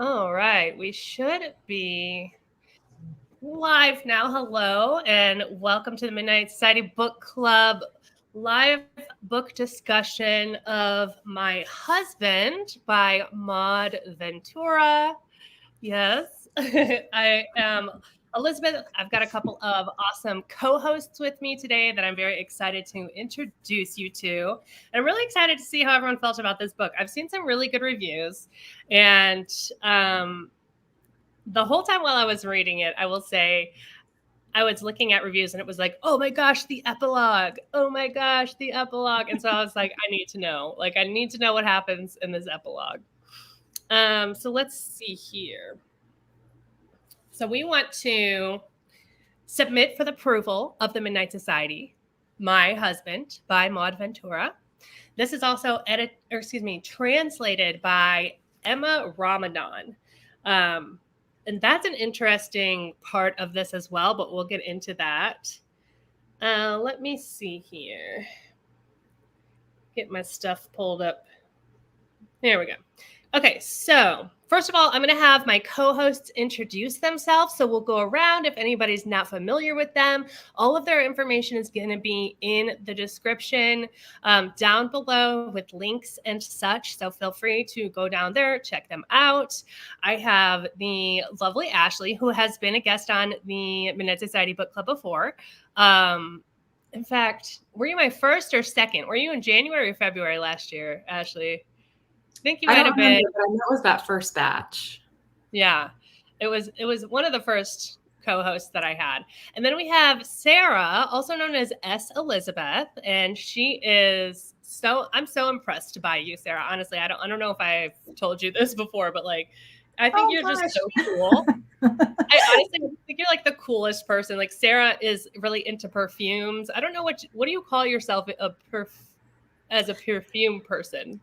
All right, we should be live now. Hello, and welcome to the Midnight Society Book Club live book discussion of My Husband by Maud Ventura. Yes, I am Elizabeth. I've got a couple of awesome co hosts with me today that I'm very excited to introduce you to. And I'm really excited to see how everyone felt about this book. I've seen some really good reviews, and the whole time while I was reading it, I will say I was looking at reviews and it was like, oh my gosh, the epilogue. Oh my gosh, the epilogue. And so I was like, I need to know. Like, I need to know what happens in this epilogue. So let's see here. So we want to submit for the approval of the Midnight Society, My Husband by Maud Ventura. This is also translated by Emma Ramadan. And that's an interesting part of this as well, but we'll get into that. Let me see here. Get my stuff pulled up. There we go. Okay, so first of all, I'm going to have my co-hosts introduce themselves. So we'll go around. If anybody's not familiar with them, all of their information is going to be in the description down below with links and such. So feel free to go down there, check them out. I have the lovely Ashley, who has been a guest on the Midnight Society Book Club before. In fact, were you my first or second? Were you in January or February last year, Ashley? I think you might have been. But I know it was that first batch. Yeah, it was one of the first co-hosts that I had. And then we have Sarah, also known as S. Elizabeth, and she is I'm so impressed by you, Sarah. Honestly, I don't know if I've told you this before, but like I think you're just so cool. I honestly think you're like the coolest person. Like Sarah is really into perfumes. I don't know what do you call yourself as a perfume person?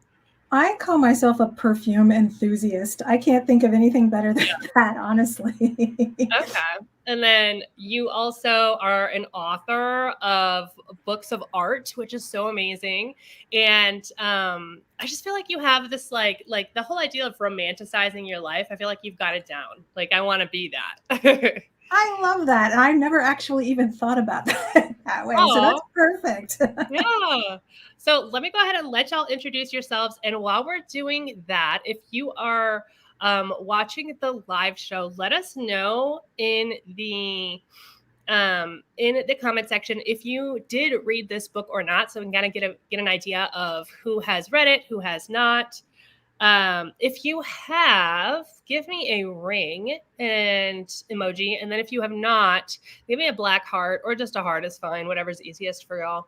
I call myself a perfume enthusiast. I can't think of anything better than that, honestly. Okay. And then you also are an author of books of art, which is so amazing. And I just feel like you have this like the whole idea of romanticizing your life. I feel like you've got it down. Like I want to be that. I love that. I never actually even thought about that way. Aww. So that's perfect. Yeah. So let me go ahead and let y'all introduce yourselves. And while we're doing that, if you are watching the live show, let us know in the comment section if you did read this book or not, so we can kind of get an idea of who has read it, who has not. If you have, give me a ring and emoji. And then if you have not, give me a black heart or just a heart is fine. Whatever's easiest for y'all.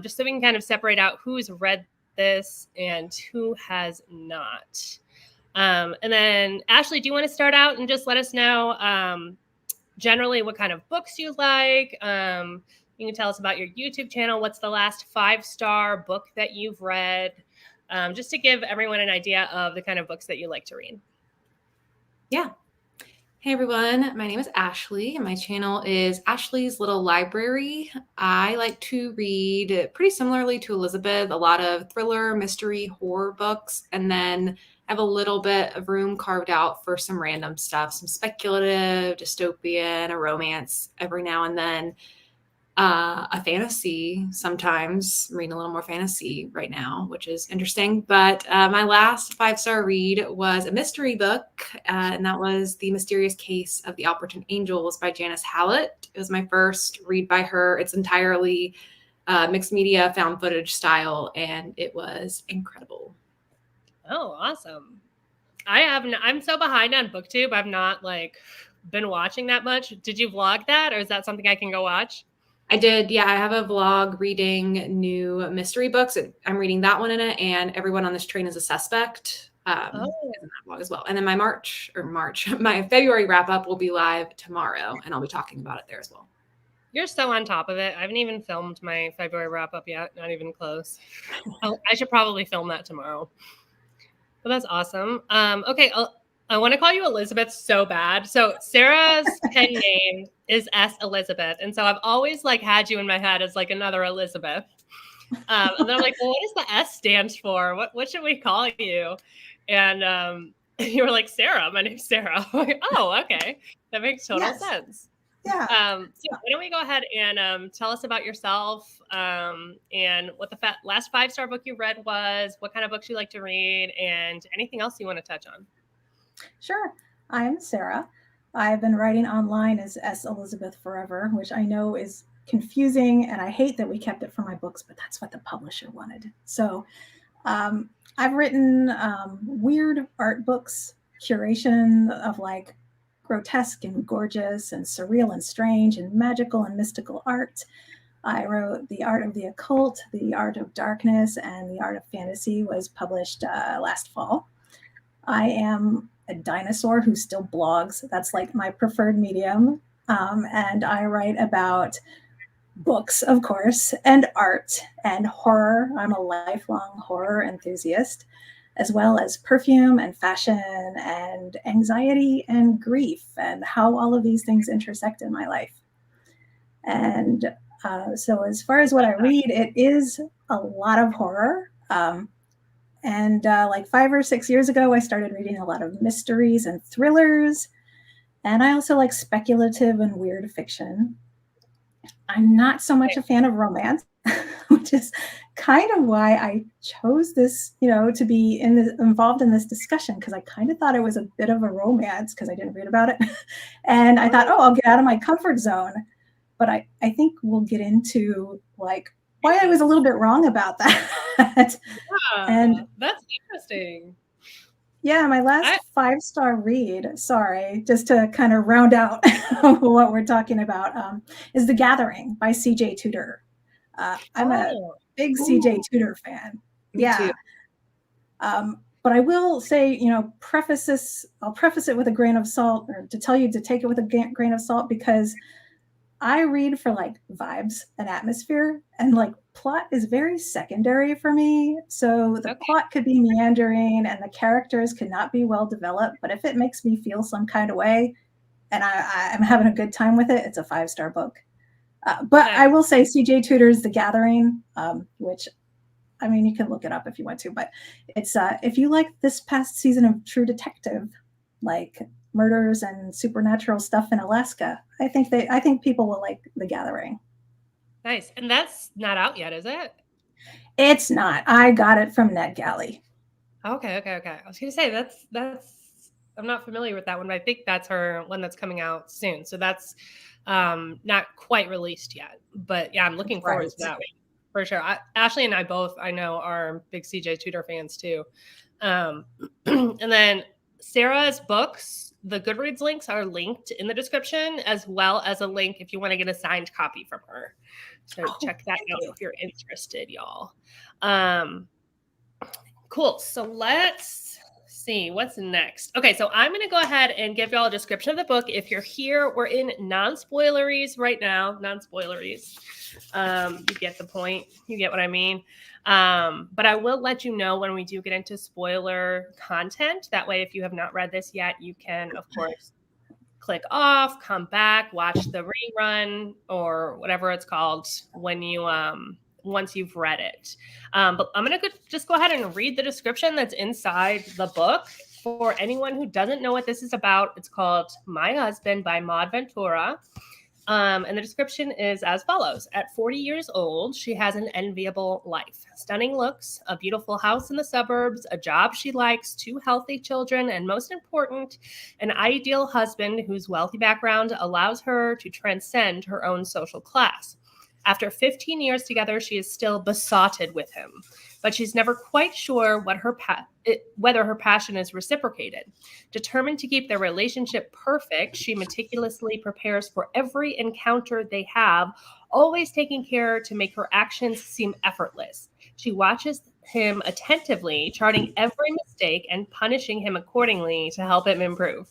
Just so we can kind of separate out who's read this and who has not. And then Ashley, do you want to start out and just let us know generally what kind of books you like? You can tell us about your YouTube channel. What's the last 5-star book that you've read? Just to give everyone an idea of the kind of books that you like to read. Yeah. Hey, everyone. My name is Ashley, and my channel is Ashley's Little Library. I like to read pretty similarly to Elizabeth, a lot of thriller, mystery, horror books, and then I have a little bit of room carved out for some random stuff, some speculative, dystopian, a romance every now and then. A fantasy sometimes. I'm reading a little more fantasy right now, which is interesting. But my last 5-star read was a mystery book, and that was The Mysterious Case of the Alberton Angels by Janice Hallett. It was my first read by her. It's entirely mixed media, found footage style, and it was incredible. Oh, awesome. I'm so behind on BookTube. I've not been watching that much. Did you vlog that, or is that something I can go watch? I did. Yeah, I have a vlog reading new mystery books. I'm reading that one in it, and Everyone on This Train is a Suspect. Is in that vlog as well. And then my February wrap up will be live tomorrow, and I'll be talking about it there as well. You're so on top of it. I haven't even filmed my February wrap up yet. Not even close. I should probably film that tomorrow. But that's awesome. Okay. I want to call you Elizabeth so bad. So Sarah's pen name is S. Elizabeth. And so I've always had you in my head as another Elizabeth. And then I'm like, well, what does the S stand for? What should we call you? And You were like, Sarah, my name's Sarah. I'm like, oh, okay. That makes total sense. Yeah. So why don't we go ahead and tell us about yourself and what the last 5-star book you read was, what kind of books you like to read, and anything else you want to touch on. Sure. I'm Sarah. I've been writing online as S. Elizabeth forever, which I know is confusing, and I hate that we kept it for my books, but that's what the publisher wanted. So I've written weird art books, curation of like grotesque and gorgeous and surreal and strange and magical and mystical art. I wrote The Art of the Occult, The Art of Darkness, and The Art of Fantasy was published last fall. I am a dinosaur who still blogs. That's like my preferred medium. And I write about books, of course, and art and horror. I'm a lifelong horror enthusiast, as well as perfume and fashion and anxiety and grief and how all of these things intersect in my life. And so as far as what I read, it is a lot of horror. And like 5 or 6 years ago, I started reading a lot of mysteries and thrillers. And I also like speculative and weird fiction. I'm not so much a fan of romance, which is kind of why I chose this, to be involved in this discussion, because I kind of thought it was a bit of a romance because I didn't read about it. And I thought, I'll get out of my comfort zone. But I think we'll get into like why I was a little bit wrong about that. Yeah, and that's interesting. Yeah, my last 5-star read, sorry, just to kind of round out what we're talking about, is The Gathering by C.J. Tudor. I'm a big C.J. Tudor fan. Me too. But I will say, I'll preface it with a grain of salt, or to tell you to take it with a grain of salt, because I read for like vibes and atmosphere, and like plot is very secondary for me. So the plot could be meandering and the characters could not be well developed, but if it makes me feel some kind of way and I'm having a good time with it, it's a 5-star book. But I will say C.J. Tudor's The Gathering, which, I mean, you can look it up if you want to, but it's if you like this past season of True Detective, like murders and supernatural stuff in Alaska, I think people will like The Gathering. Nice. And that's not out yet, is it? It's not. I got it from NetGalley. Okay. I was going to say that's I'm not familiar with that one, but I think that's her one that's coming out soon. So that's not quite released yet. But yeah, I'm looking forward to that for sure. Ashley and I both, I know, are big CJ Tudor fans too. And then Sarah's books, the Goodreads links are linked in the description, as well as a link if you want to get a signed copy from her. So check that out if you're interested, y'all. Cool. So let's see what's next. Okay, so I'm going to go ahead and give y'all a description of the book. If you're here, we're in non-spoileries right now. Non-spoileries. You get the point. You get what I mean. But I will let you know when we do get into spoiler content. That way, if you have not read this yet, you can, of course, click off, come back, watch the rerun or whatever it's called when you once you've read it. But I'm going to just go ahead and read the description that's inside the book. For anyone who doesn't know what this is about, it's called My Husband by Maud Ventura. And the description is as follows. At 40 years old, she has an enviable life. Stunning looks, a beautiful house in the suburbs, a job she likes, 2 healthy children, and most important, an ideal husband whose wealthy background allows her to transcend her own social class. After 15 years together, she is still besotted with him, but she's never quite sure whether her passion is reciprocated. Determined to keep their relationship perfect, she meticulously prepares for every encounter they have, always taking care to make her actions seem effortless. She watches him attentively, charting every mistake and punishing him accordingly to help him improve.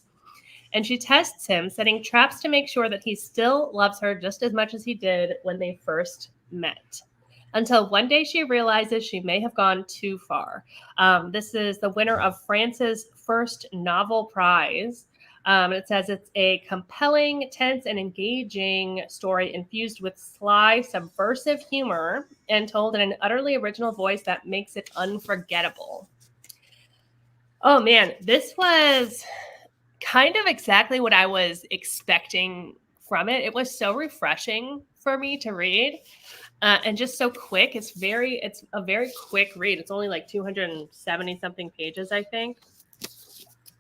And she tests him, setting traps to make sure that he still loves her just as much as he did when they first met. Until one day she realizes she may have gone too far. This is the winner of France's first novel prize. It says it's a compelling, tense, and engaging story infused with sly, subversive humor and told in an utterly original voice that makes it unforgettable. Oh man, this was kind of exactly what I was expecting from it. It was so refreshing for me to read, and just so quick. It's a very quick read. It's only like 270 something pages, I think.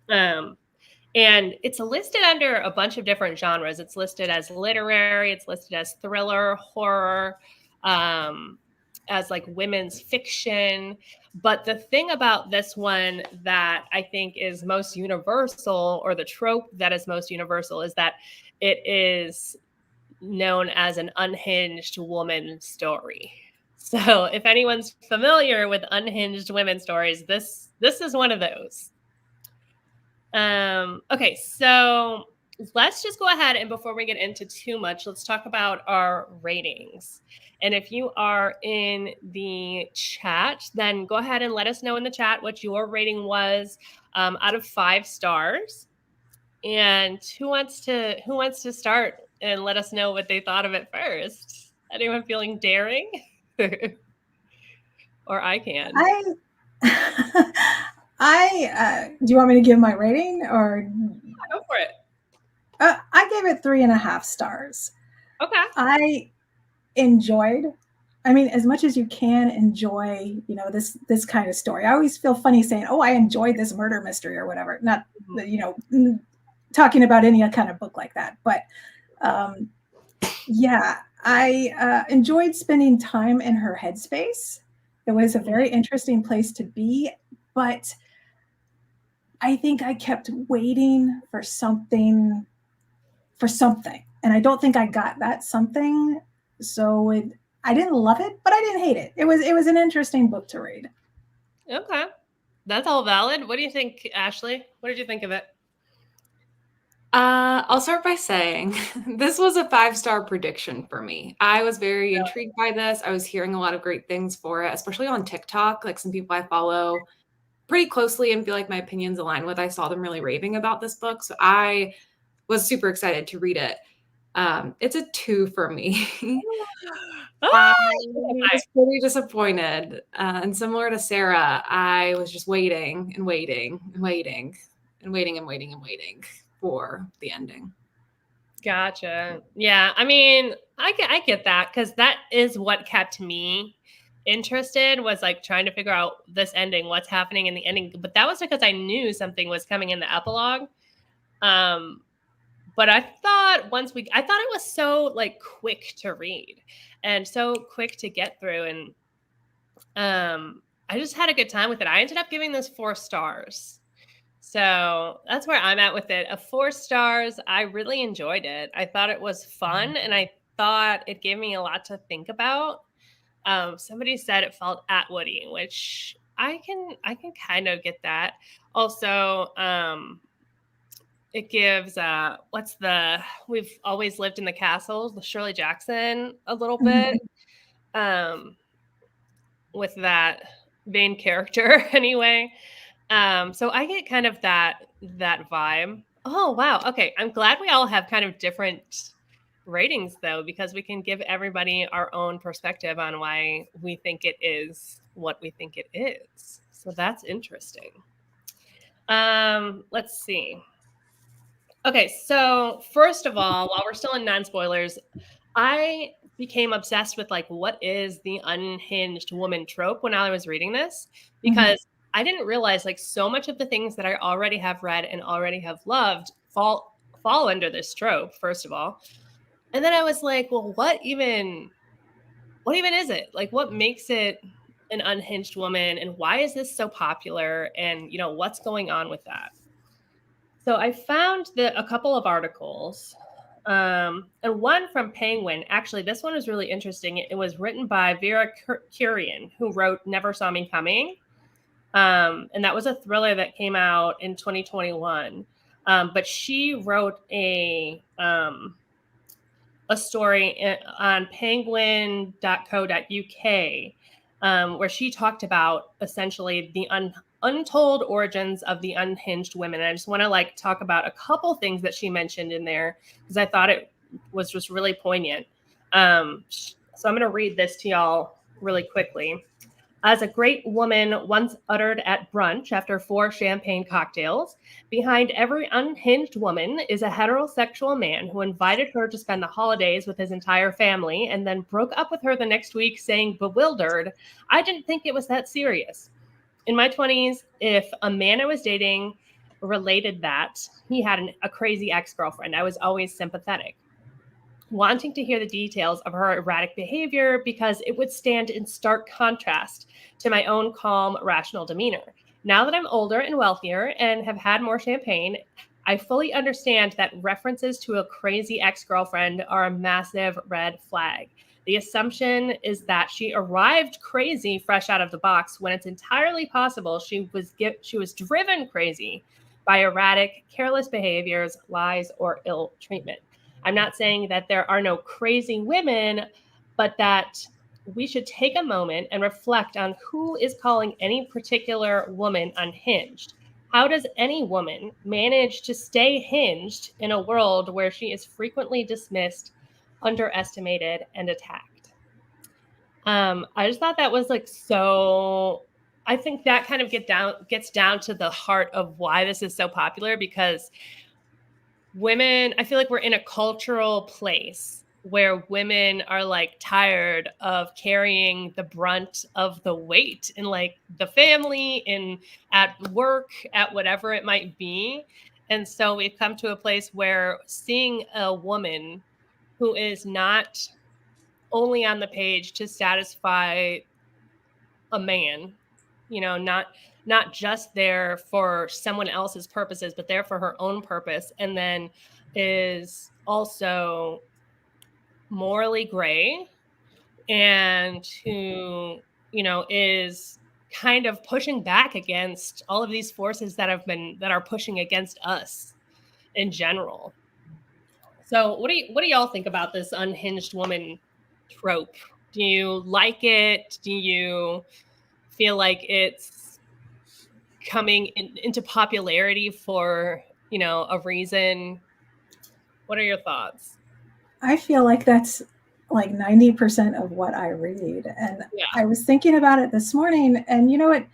And it's listed under a bunch of different genres. It's listed as literary, it's listed as thriller, horror, as like women's fiction. But the thing about this one that I think is most universal, or the trope that is most universal, is that it is known as an unhinged woman story. So if anyone's familiar with unhinged women stories, this is one of those. Okay, so let's just go ahead, and before we get into too much, let's talk about our ratings. And if you are in the chat, then go ahead and let us know in the chat what your rating was out of 5 stars. And who wants to start and let us know what they thought of it first? Anyone feeling daring? Or I can. Do you want me to give my rating, or go for it? I gave it 3.5 stars. Okay. I enjoyed, I mean, as much as you can enjoy, this kind of story. I always feel funny saying, "Oh, I enjoyed this murder mystery" or whatever. Not, talking about any kind of book like that. But yeah, I enjoyed spending time in her headspace. It was a very interesting place to be, but I think I kept waiting for something, and I don't think I got that something. So I didn't love it, but I didn't hate it. It was an interesting book to read. Okay, that's all valid. What do you think, Ashley? What did you think of it? I'll start by saying this was a 5-star prediction for me. I was very intrigued by this. I was hearing a lot of great things for it, especially on TikTok. Like, some people I follow pretty closely and feel like my opinions align with, I saw them really raving about this book. So I was super excited to read it. It's a 2 for me. I was pretty disappointed. And similar to Sarah, I was just waiting and waiting and waiting and waiting and waiting and waiting for the ending. Gotcha. Yeah, I mean, I get that, because that is what kept me interested, was like trying to figure out this ending, what's happening in the ending. But that was because I knew something was coming in the epilogue. But I thought it was so like quick to read and so quick to get through, and I just had a good time with it. I ended up giving this 4 stars. So that's where I'm at with it. 4 stars. I really enjoyed it. I thought it was fun, and I thought it gave me a lot to think about. Somebody said it felt Atwoody, which I can kind of get that. Also, it gives We've Always Lived in the Castle, the Shirley Jackson, a little bit, with that main character anyway. So I get kind of that vibe. Oh, wow. Okay. I'm glad we all have kind of different ratings, though, because we can give everybody our own perspective on why we think it is what we think it is. So that's interesting. Let's see. Okay. So first of all, while we're still in non-spoilers, I became obsessed with like, what is the unhinged woman trope when I was reading this, because I didn't realize like so much of the things that I already have read and already have loved fall under this trope, first of all. And then I was like, well, what even is it? Like, what makes it an unhinged woman, and why is this so popular? And, what's going on with that? So I found a couple of articles, and one from Penguin. Actually, this one was really interesting. It was written by Vera Kurian, who wrote Never Saw Me Coming. And that was a thriller that came out in 2021. But she wrote a story on penguin.co.uk, where she talked about essentially the untold origins of the unhinged women. And I just want to like talk about a couple things that she mentioned in there, because I thought it was just really poignant. So I'm going to read this to y'all really quickly. As a great woman once uttered at brunch after 4 champagne cocktails, behind every unhinged woman is a heterosexual man who invited her to spend the holidays with his entire family and then broke up with her the next week saying, bewildered, I didn't think it was that serious. In my 20s, if a man I was dating related that he had a crazy ex-girlfriend, I was always sympathetic, wanting to hear the details of her erratic behavior because it would stand in stark contrast to my own calm, rational demeanor. Now that I'm older and wealthier and have had more champagne, I fully understand that references to a crazy ex-girlfriend are a massive red flag. The assumption is that she arrived crazy fresh out of the box when it's entirely possible she was driven crazy by erratic, careless behaviors, lies, or ill treatment. I'm not saying that there are no crazy women, but that we should take a moment and reflect on who is calling any particular woman unhinged. How does any woman manage to stay hinged in a world where she is frequently dismissed, underestimated, and attacked? I just thought that was like so. I think that kind of gets down to the heart of why this is so popular, because women, I feel like we're in a cultural place where women are like tired of carrying the brunt of the weight in like the family, in at work, at whatever it might be. And so we've come to a place where seeing a woman who is not only on the page to satisfy a man, not just there for someone else's purposes, but there for her own purpose, and then is also morally gray, and who, is kind of pushing back against all of these forces that are pushing against us in general. So what do y'all think about this unhinged woman trope? Do you like it? Do you feel like it's coming into popularity for, a reason? What are your thoughts? I feel like that's like 90% of what I read. And Yeah. I was thinking about it this morning, and you know what?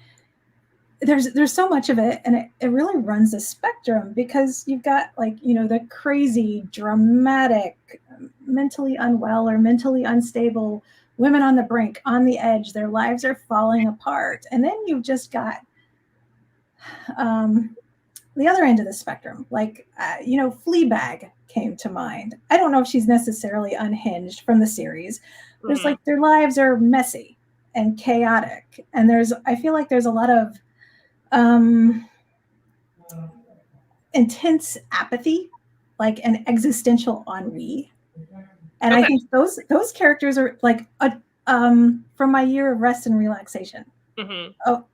There's so much of it, and it really runs a spectrum, because you've got like, the crazy, dramatic, mentally unwell or mentally unstable women on the brink, on the edge, their lives are falling apart. And then you've just got the other end of the spectrum, like, Fleabag came to mind. I don't know if she's necessarily unhinged from the series. There's like, their lives are messy and chaotic. And I feel like there's a lot of intense apathy, like an existential ennui. And okay. I think those characters are like from My Year of Rest and Relaxation. Mm-hmm. Oh,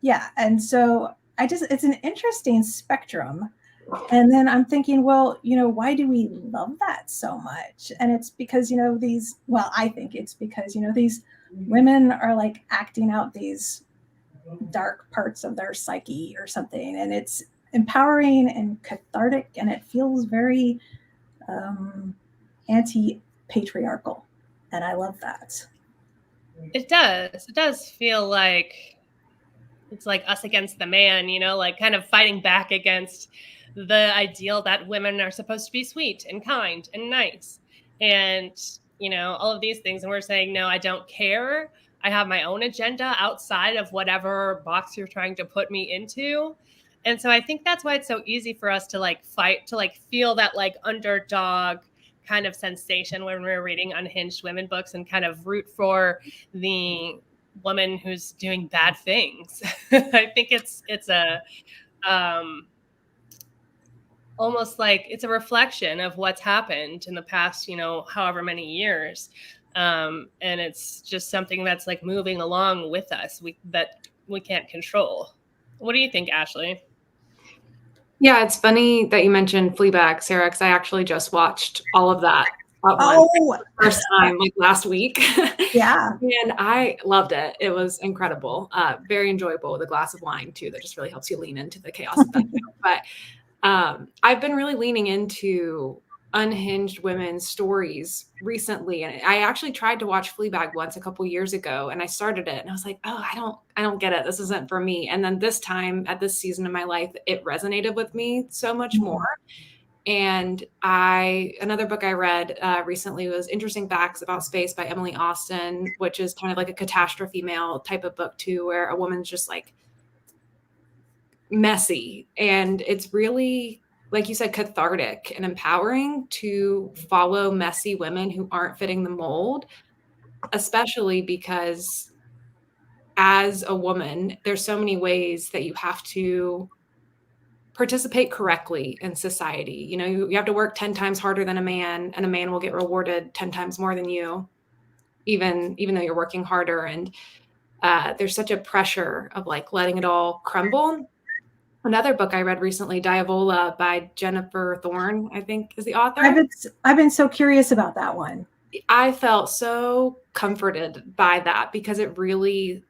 yeah. And so it's an interesting spectrum. And then I'm thinking, well, why do we love that so much? And it's because, I think it's because, these women are like acting out these dark parts of their psyche or something. And it's empowering and cathartic, and it feels very anti-patriarchal. And I love that. It does. It does feel like it's like us against the man, like kind of fighting back against the ideal that women are supposed to be sweet and kind and nice and, all of these things. And we're saying, no, I don't care. I have my own agenda outside of whatever box you're trying to put me into. And so I think that's why it's so easy for us to like fight, to like feel that like underdog kind of sensation when we're reading unhinged women books, and kind of root for the woman who's doing bad things. I think it's a almost like it's a reflection of what's happened in the past, however many years. And it's just something that's like moving along with us, that we can't control. What do you think, Ashley? Yeah, it's funny that you mentioned Fleabag, Sarah, because I actually just watched all of that first time, like last week. Yeah. And I loved it. It was incredible. Very enjoyable with a glass of wine too. That just really helps you lean into the chaos of that. But I've been really leaning into unhinged women's stories recently, and I actually tried to watch Fleabag once a couple years ago, and I started it and I was like, oh, I don't get it, this isn't for me. And then this time at this season of my life, it resonated with me so much more. And another book I read recently was Interesting Facts About Space by Emily Austen, which is kind of like a catastrophe mail type of book too, where a woman's just like messy, and it's really, like you said, cathartic and empowering to follow messy women who aren't fitting the mold, especially because as a woman, there's so many ways that you have to participate correctly in society. You know, you have to work 10 times harder than a man, and a man will get rewarded 10 times more than you, even though you're working harder. And there's such a pressure of like letting it all crumble. Another book I read recently, Diavola by Jennifer Thorne, I think is the author. I've been so curious about that one. I felt so comforted by that because it really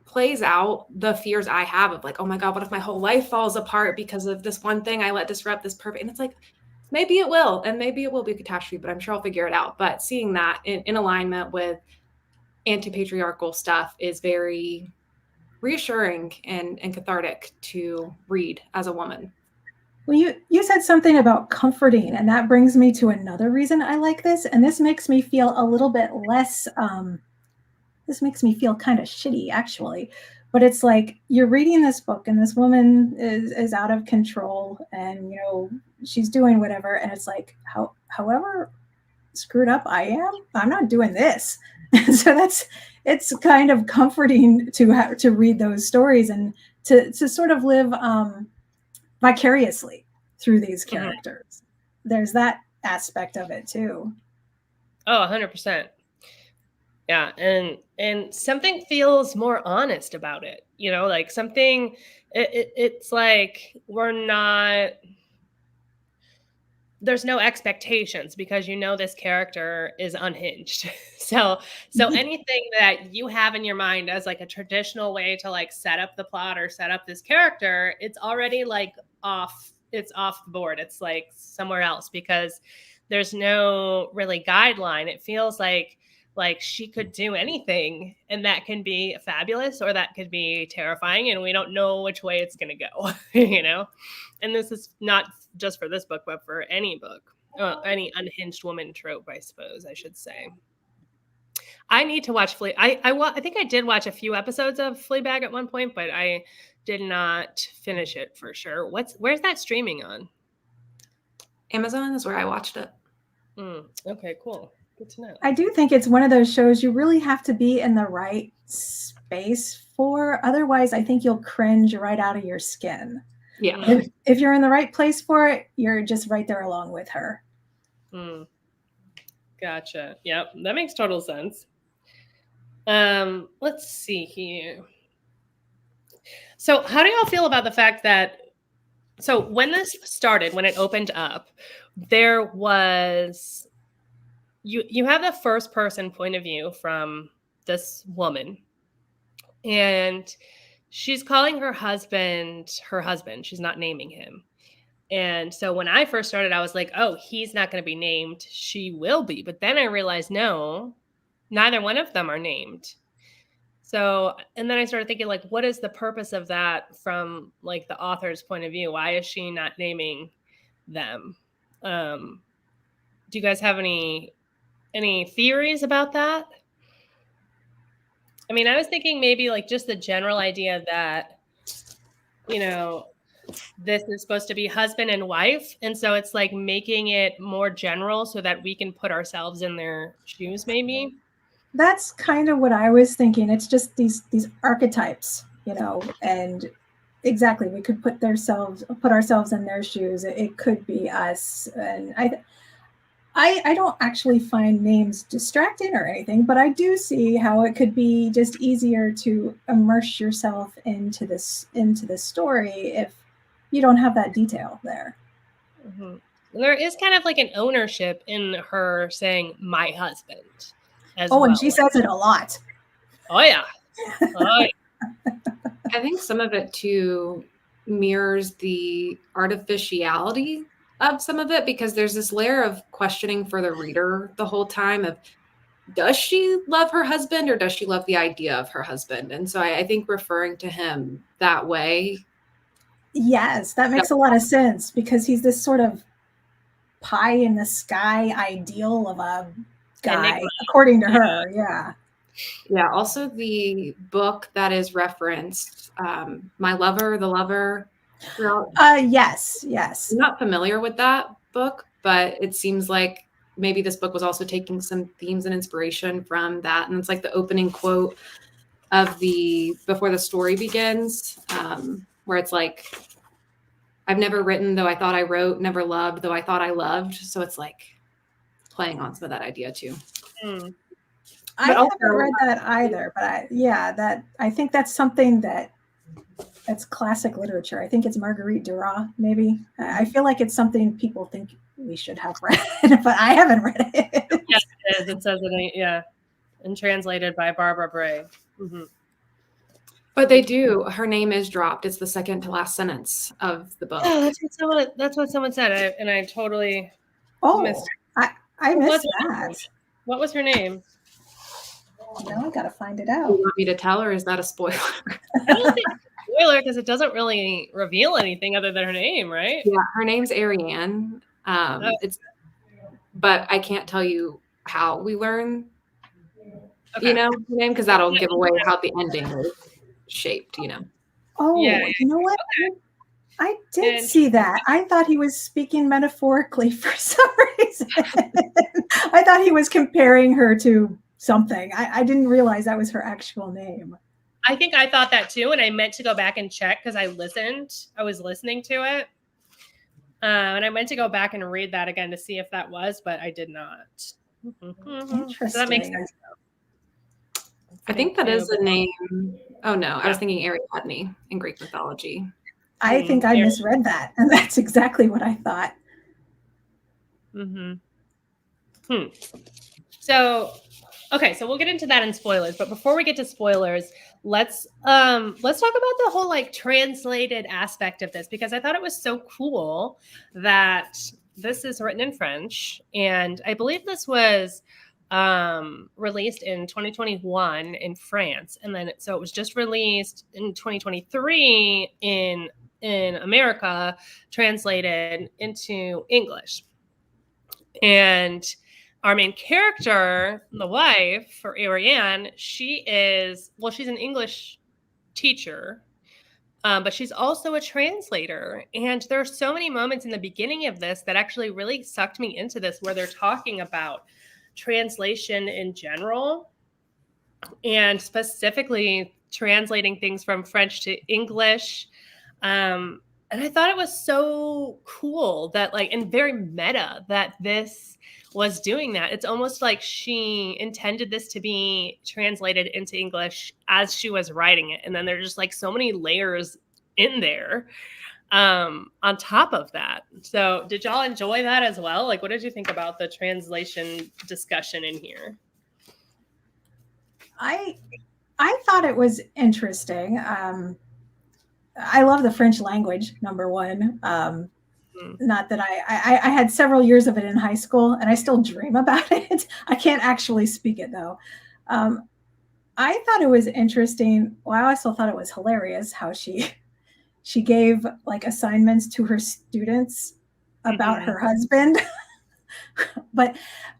plays out the fears I have of like, oh my God, what if my whole life falls apart because of this one thing I let disrupt this perfect? And it's like, maybe it will, and maybe it will be a catastrophe, but I'm sure I'll figure it out. But seeing that in alignment with anti-patriarchal stuff is very reassuring and cathartic to read as a woman. Well, you said something about comforting, and that brings me to another reason I like this. And this makes me feel a little bit less, this makes me feel kind of shitty, actually. But it's like you're reading this book, and this woman is out of control, and, you know, she's doing whatever. And it's like, however screwed up I am, I'm not doing this. So it's kind of comforting to read those stories and to sort of live vicariously through these characters. There's that aspect of it too. Oh, 100%. Yeah, and something feels more honest about it. You know, like something. It's like there's no expectations because you know this character is unhinged. So anything that you have in your mind as like a traditional way to like set up the plot or set up this character, it's already like off the board. It's like somewhere else because there's no really guideline. It feels like she could do anything, and that can be fabulous or that could be terrifying, and we don't know which way it's going to go, you know? And this is not just for this book, but for any book, any unhinged woman trope, I suppose I should say. I need to watch I think I did watch a few episodes of Fleabag at one point, but I did not finish it for sure. Where's that streaming on? Amazon is where I watched it. Okay, cool. Good to know. I do think it's one of those shows you really have to be in the right space for. Otherwise, I think you'll cringe right out of your skin. Yeah. If you're in the right place for it, you're just right there along with her. Gotcha. Yep, that makes total sense. Let's see here. So how do y'all feel about the fact that, so when this started, when it opened up, there was, you have the first person point of view from this woman, and she's calling her husband. She's not naming him. And so when I first started, I was like, oh, he's not going to be named. She will be. But then I realized, no, neither one of them are named. So, and then I started thinking, like, what is the purpose of that from like the author's point of view? Why is she not naming them? Do you guys have any theories about that? I mean, I was thinking maybe like just the general idea that, you know, this is supposed to be husband and wife. And so it's like making it more general so that we can put ourselves in their shoes, maybe. That's kind of what I was thinking. It's just these archetypes, you know, and exactly, we could put ourselves in their shoes. It could be us. And I don't actually find names distracting or anything, but I do see how it could be just easier to immerse yourself into this story if you don't have that detail there. Mm-hmm. There is kind of like an ownership in her saying "my husband." And she says it a lot. Oh yeah. Oh, yeah. I think some of it too mirrors the artificiality of some of it, because there's this layer of questioning for the reader the whole time of, does she love her husband or does she love the idea of her husband? And so I think referring to him that way. Yes, that makes a lot of sense, because he's this sort of pie in the sky ideal of a guy, Enigma. according to her. Yeah. Yeah. Also, the book that is referenced, My Lover, the Lover. Yes. I'm not familiar with that book, but it seems like maybe this book was also taking some themes and inspiration from that. And it's like the opening quote of the before the story begins, where it's like, I've never written, though I thought I wrote, never loved, though I thought I loved. So it's like playing on some of that idea too. Mm. I haven't read that either, but I think that's something that's classic literature. I think it's Marguerite Duras, maybe. I feel like it's something people think we should have read, but I haven't read it. Yes, it is. It says it, and translated by Barbara Bray. Mm-hmm. But they do. Her name is dropped. It's the second to last sentence of the book. Oh, that's what someone said, and I totally missed it. I missed that. What was her name? Now I gotta find it out. Do you want me to tell, or is that a spoiler? I don't think spoiler, because it doesn't really reveal anything other than her name, right? Yeah, her name's Ariane. But I can't tell you how we learn, her name, because that'll give away how the ending is shaped, Oh, yeah. You know what? Okay. I did see that. I thought he was speaking metaphorically for some reason. I thought he was comparing her to something. I didn't realize that was her actual name. I think I thought that too, and I meant to go back and check because I was listening to it. And I meant to go back and read that again to see if that was, but I did not. Interesting. So that makes sense. I think that is the name. Oh no, I was thinking Ariadne in Greek mythology. I think I misread that, and that's exactly what I thought. So, okay, so we'll get into that in spoilers. But before we get to spoilers, let's talk about the whole like translated aspect of this, because I thought it was so cool that this is written in French, and I believe this was released in 2021 in France, and then so it was just released in 2023 in America, translated into English. And our main character, the wife, for Ariane, she's an English teacher, but she's also a translator. And there are so many moments in the beginning of this that actually really sucked me into this, where they're talking about translation in general and specifically translating things from French to English. And I thought it was so cool that and very meta that this was doing that. It's almost like she intended this to be translated into English as she was writing it. And then there's just like so many layers in there on top of that. So did y'all enjoy that as well? Like, what did you think about the translation discussion in here? I thought it was interesting. I love the French language, number one. Not that I had several years of it in high school, and I still dream about it. I can't actually speak it, though. I thought it was interesting. Well, I also thought it was hilarious how she gave like assignments to her students about her husband. But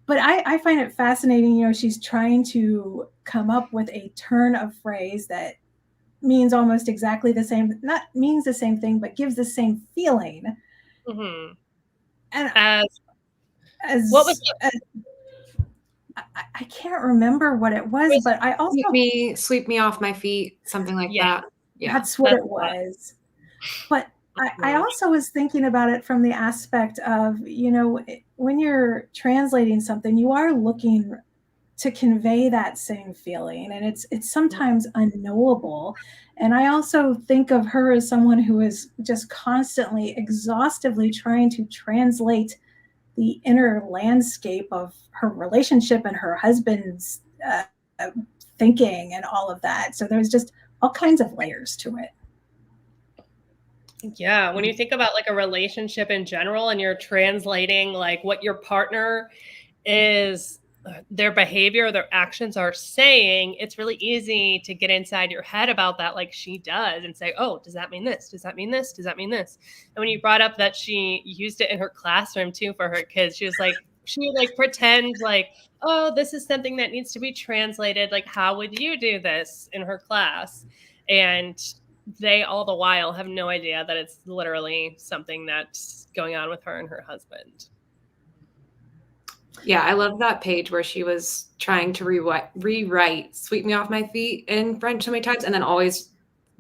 I find it fascinating. She's trying to come up with a turn of phrase that means almost exactly the same, not means the same thing, but gives the same feeling. And as what was I can't remember what it was, but I also sweep me off my feet, something like that. Yeah, that's what it was. But I also was thinking about it from the aspect of, when you're translating something, you are looking to convey that same feeling, and it's sometimes unknowable. And I also think of her as someone who is just constantly, exhaustively trying to translate the inner landscape of her relationship and her husband's thinking and all of that. So there's just all kinds of layers to it. Yeah, when you think about like a relationship in general and you're translating like what your partner is, their behavior, their actions are saying, it's really easy to get inside your head about that like she does and say, oh, does that mean this? Does that mean this? Does that mean this? And when you brought up that she used it in her classroom too for her kids, she would like pretend like, oh, this is something that needs to be translated. Like, how would you do this in her class? And they all the while have no idea that it's literally something that's going on with her and her husband. Yeah, I love that page where she was trying to rewrite "Sweep Me Off My Feet" in French so many times, and then always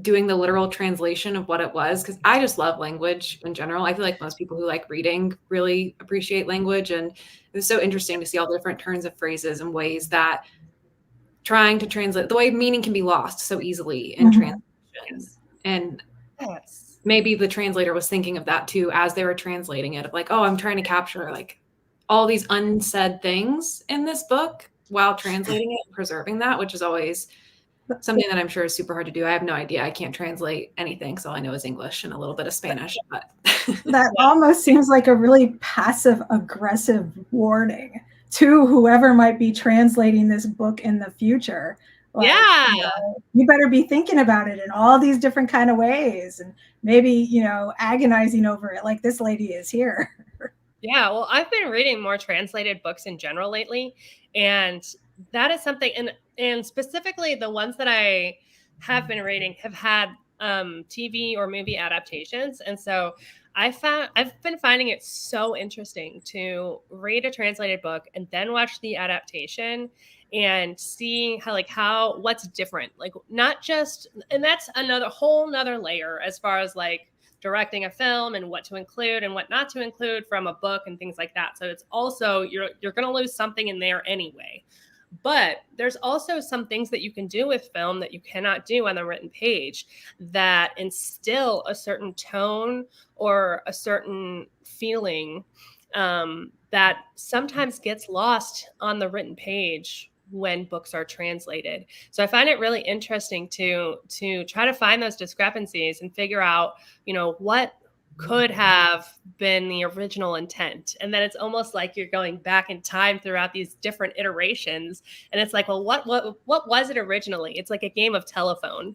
doing the literal translation of what it was. Because I just love language in general. I feel like most people who like reading really appreciate language, and it was so interesting to see all the different turns of phrases and ways that trying to translate the way meaning can be lost so easily in translation. Yes. And Yes. maybe the translator was thinking of that too as they were translating it, of like, oh, I'm trying to capture like all these unsaid things in this book while translating it and preserving that, which is always something that I'm sure is super hard to do. I have no idea. I can't translate anything, so all I know is English and a little bit of Spanish. But That almost seems like a really passive aggressive warning to whoever might be translating this book in the future. Like, yeah. You better be thinking about it in all these different kind of ways, and maybe, agonizing over it like this lady is here. Yeah, well, I've been reading more translated books in general lately, and that is something, and specifically the ones that I have been reading have had TV or movie adaptations, and so I've been finding it so interesting to read a translated book and then watch the adaptation and see how what's different, like not just, and that's another whole nother layer as far as like directing a film and what to include and what not to include from a book and things like that. So it's also, you're going to lose something in there anyway. But there's also some things that you can do with film that you cannot do on the written page that instill a certain tone or a certain feeling that sometimes gets lost on the written page when books are translated. So I find it really interesting to try to find those discrepancies and figure out, what could have been the original intent. And then it's almost like you're going back in time throughout these different iterations. And it's like, well, what was it originally? It's like a game of telephone.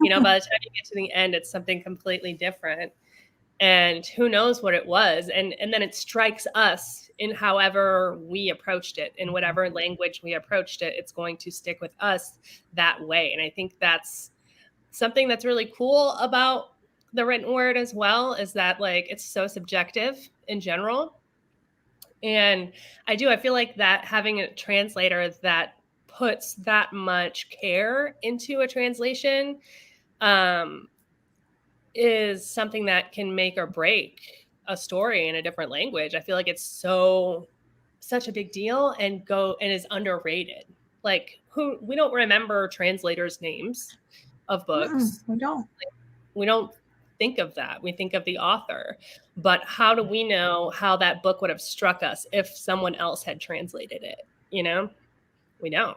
By the time you get to the end, it's something completely different. And who knows what it was. And then it strikes us in however we approached it, in whatever language we approached it, it's going to stick with us that way. And I think that's something that's really cool about the written word as well, is that like it's so subjective in general. And I feel like that having a translator that puts that much care into a translation is something that can make or break a story in a different language. I feel like it's such a big deal and is underrated. Like we don't remember translators' names of books. We don't. We don't think of that. We think of the author. But how do we know how that book would have struck us if someone else had translated it? We don't.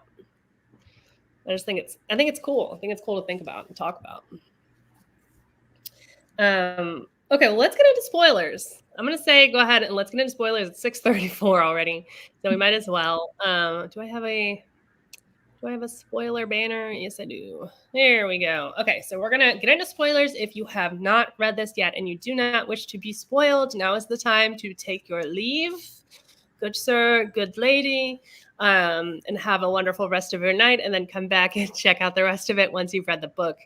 I think it's cool. I think it's cool to think about and talk about. Okay, well, let's get into spoilers. I'm going to say go ahead and let's get into spoilers. It's 6:34 already, so we might as well. Do I have a spoiler banner? Yes, I do. There we go. Okay, so we're going to get into spoilers. If you have not read this yet and you do not wish to be spoiled, now is the time to take your leave. Good sir, good lady, and have a wonderful rest of your night, and then come back and check out the rest of it once you've read the book.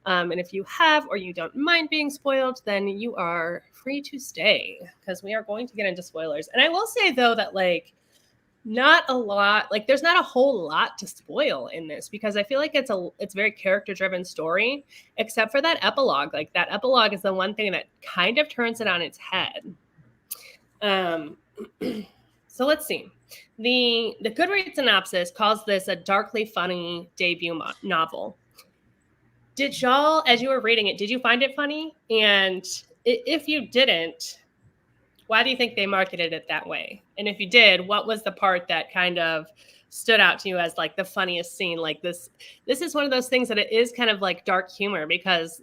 And if you have, or you don't mind being spoiled, then you are free to stay, because we are going to get into spoilers. And I will say, though, that not a lot, there's not a whole lot to spoil in this, because I feel like it's a very character-driven story, except for that epilogue. That epilogue is the one thing that kind of turns it on its head. So let's see. The Goodreads synopsis calls this a darkly funny debut novel. Did y'all, as you were reading it, did you find it funny? And if you didn't, why do you think they marketed it that way? And if you did, what was the part that kind of stood out to you as the funniest scene? This is one of those things that it is kind of like dark humor, because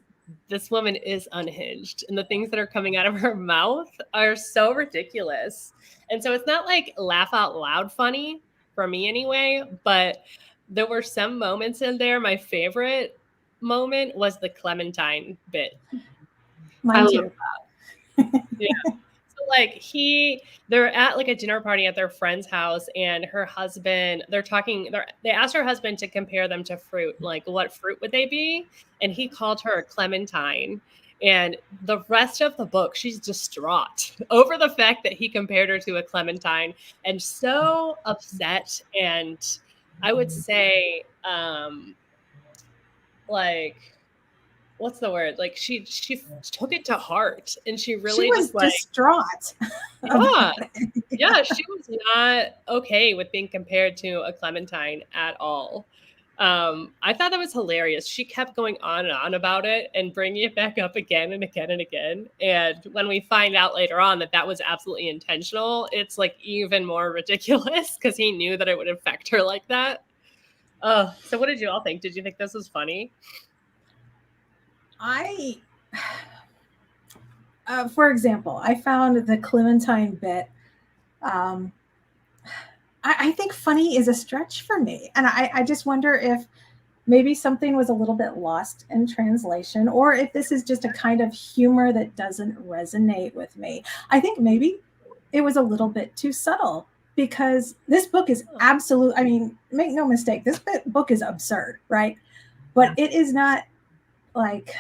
this woman is unhinged, and the things that are coming out of her mouth are so ridiculous. And so it's not like laugh out loud funny for me anyway, but there were some moments in there. My favorite moment was the Clementine bit. Mine too. Yeah. So like they're at like a dinner party at their friend's house, and her husband, they asked her husband to compare them to fruit, like what fruit would they be? And he called her a clementine. And the rest of the book, she's distraught over the fact that he compared her to a clementine, and so upset. And I would say, like, what's the word? Like she took it to heart, and she really was just like distraught. yeah, she was not okay with being compared to a clementine at all. I thought that was hilarious. She kept going on and on about it and bringing it back up again and again and again. And when we find out later on that that was absolutely intentional, it's like even more ridiculous because he knew that it would affect her like that. So what did you all think? Did you think this was funny? For example, I found the Clementine bit. I think funny is a stretch for me. And I just wonder if maybe something was a little bit lost in translation, or if this is just a kind of humor that doesn't resonate with me. I think maybe it was a little bit too subtle, because this book is absolute. I mean, make no mistake, this book is absurd, right? But it is not like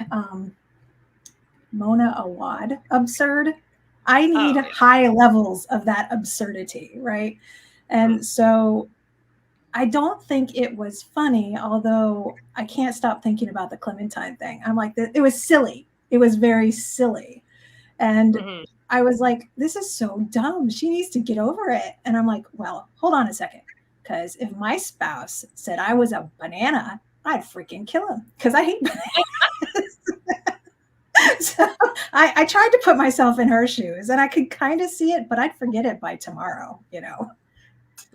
Mona Awad absurd. I need high levels of that absurdity, right? And so I don't think it was funny, although I can't stop thinking about the Clementine thing. I'm like, it was silly. It was very silly. And I was like, this is so dumb. She needs to get over it. And I'm like, well, hold on a second. Because if my spouse said I was a banana, I'd freaking kill him, because I hate bananas. So I tried to put myself in her shoes, and I could kind of see it, but I'd forget it by tomorrow, you know.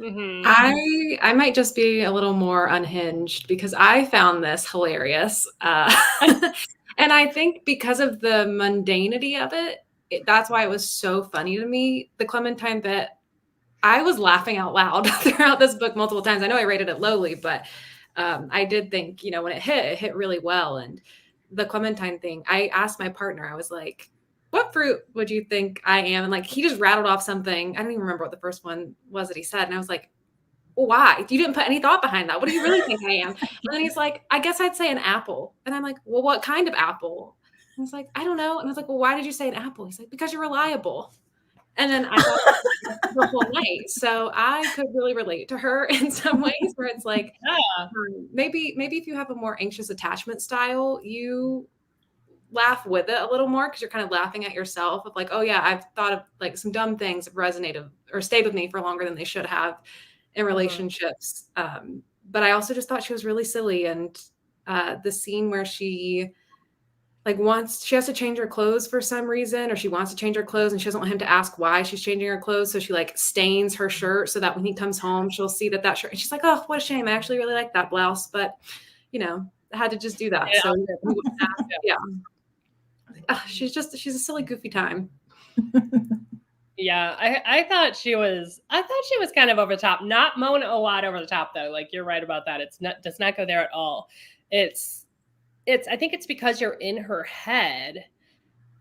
I might just be a little more unhinged, because I found this hilarious. And I think because of the mundanity of it, that's why it was so funny to me. The Clementine bit, I was laughing out loud throughout this book multiple times. I know I rated it lowly, but I did think, when it hit really well. And the Clementine thing, I asked my partner, I was like, what fruit would you think I am? And like, he just rattled off something. I don't even remember what the first one was that he said. And I was like, well, why? You didn't put any thought behind that. What do you really think I am? And then he's like, I guess I'd say an apple. And I'm like, well, what kind of apple? And I was like, I don't know. And I was like, well, why did you say an apple? He's like, because you're reliable. And then I thought the whole night. So I could really relate to her in some ways, where it's like, maybe if you have a more anxious attachment style, you laugh with it a little more, because you're kind of laughing at yourself of like, oh yeah, I've thought of like some dumb things have resonated or stayed with me for longer than they should have in relationships. But I also just thought she was really silly. And the scene where she has to change her clothes for some reason, or she wants to change her clothes and she doesn't want him to ask why she's changing her clothes. So she like stains her shirt so that when he comes home, she'll see that shirt. And she's like, oh, what a shame. I actually really like that blouse, but I had to just do that. Yeah. So yeah. She's a silly, goofy time. Yeah, I thought she was kind of over the top. Not Mona Awad over the top though. Like, you're right about that. Does not go there at all. I think it's because you're in her head,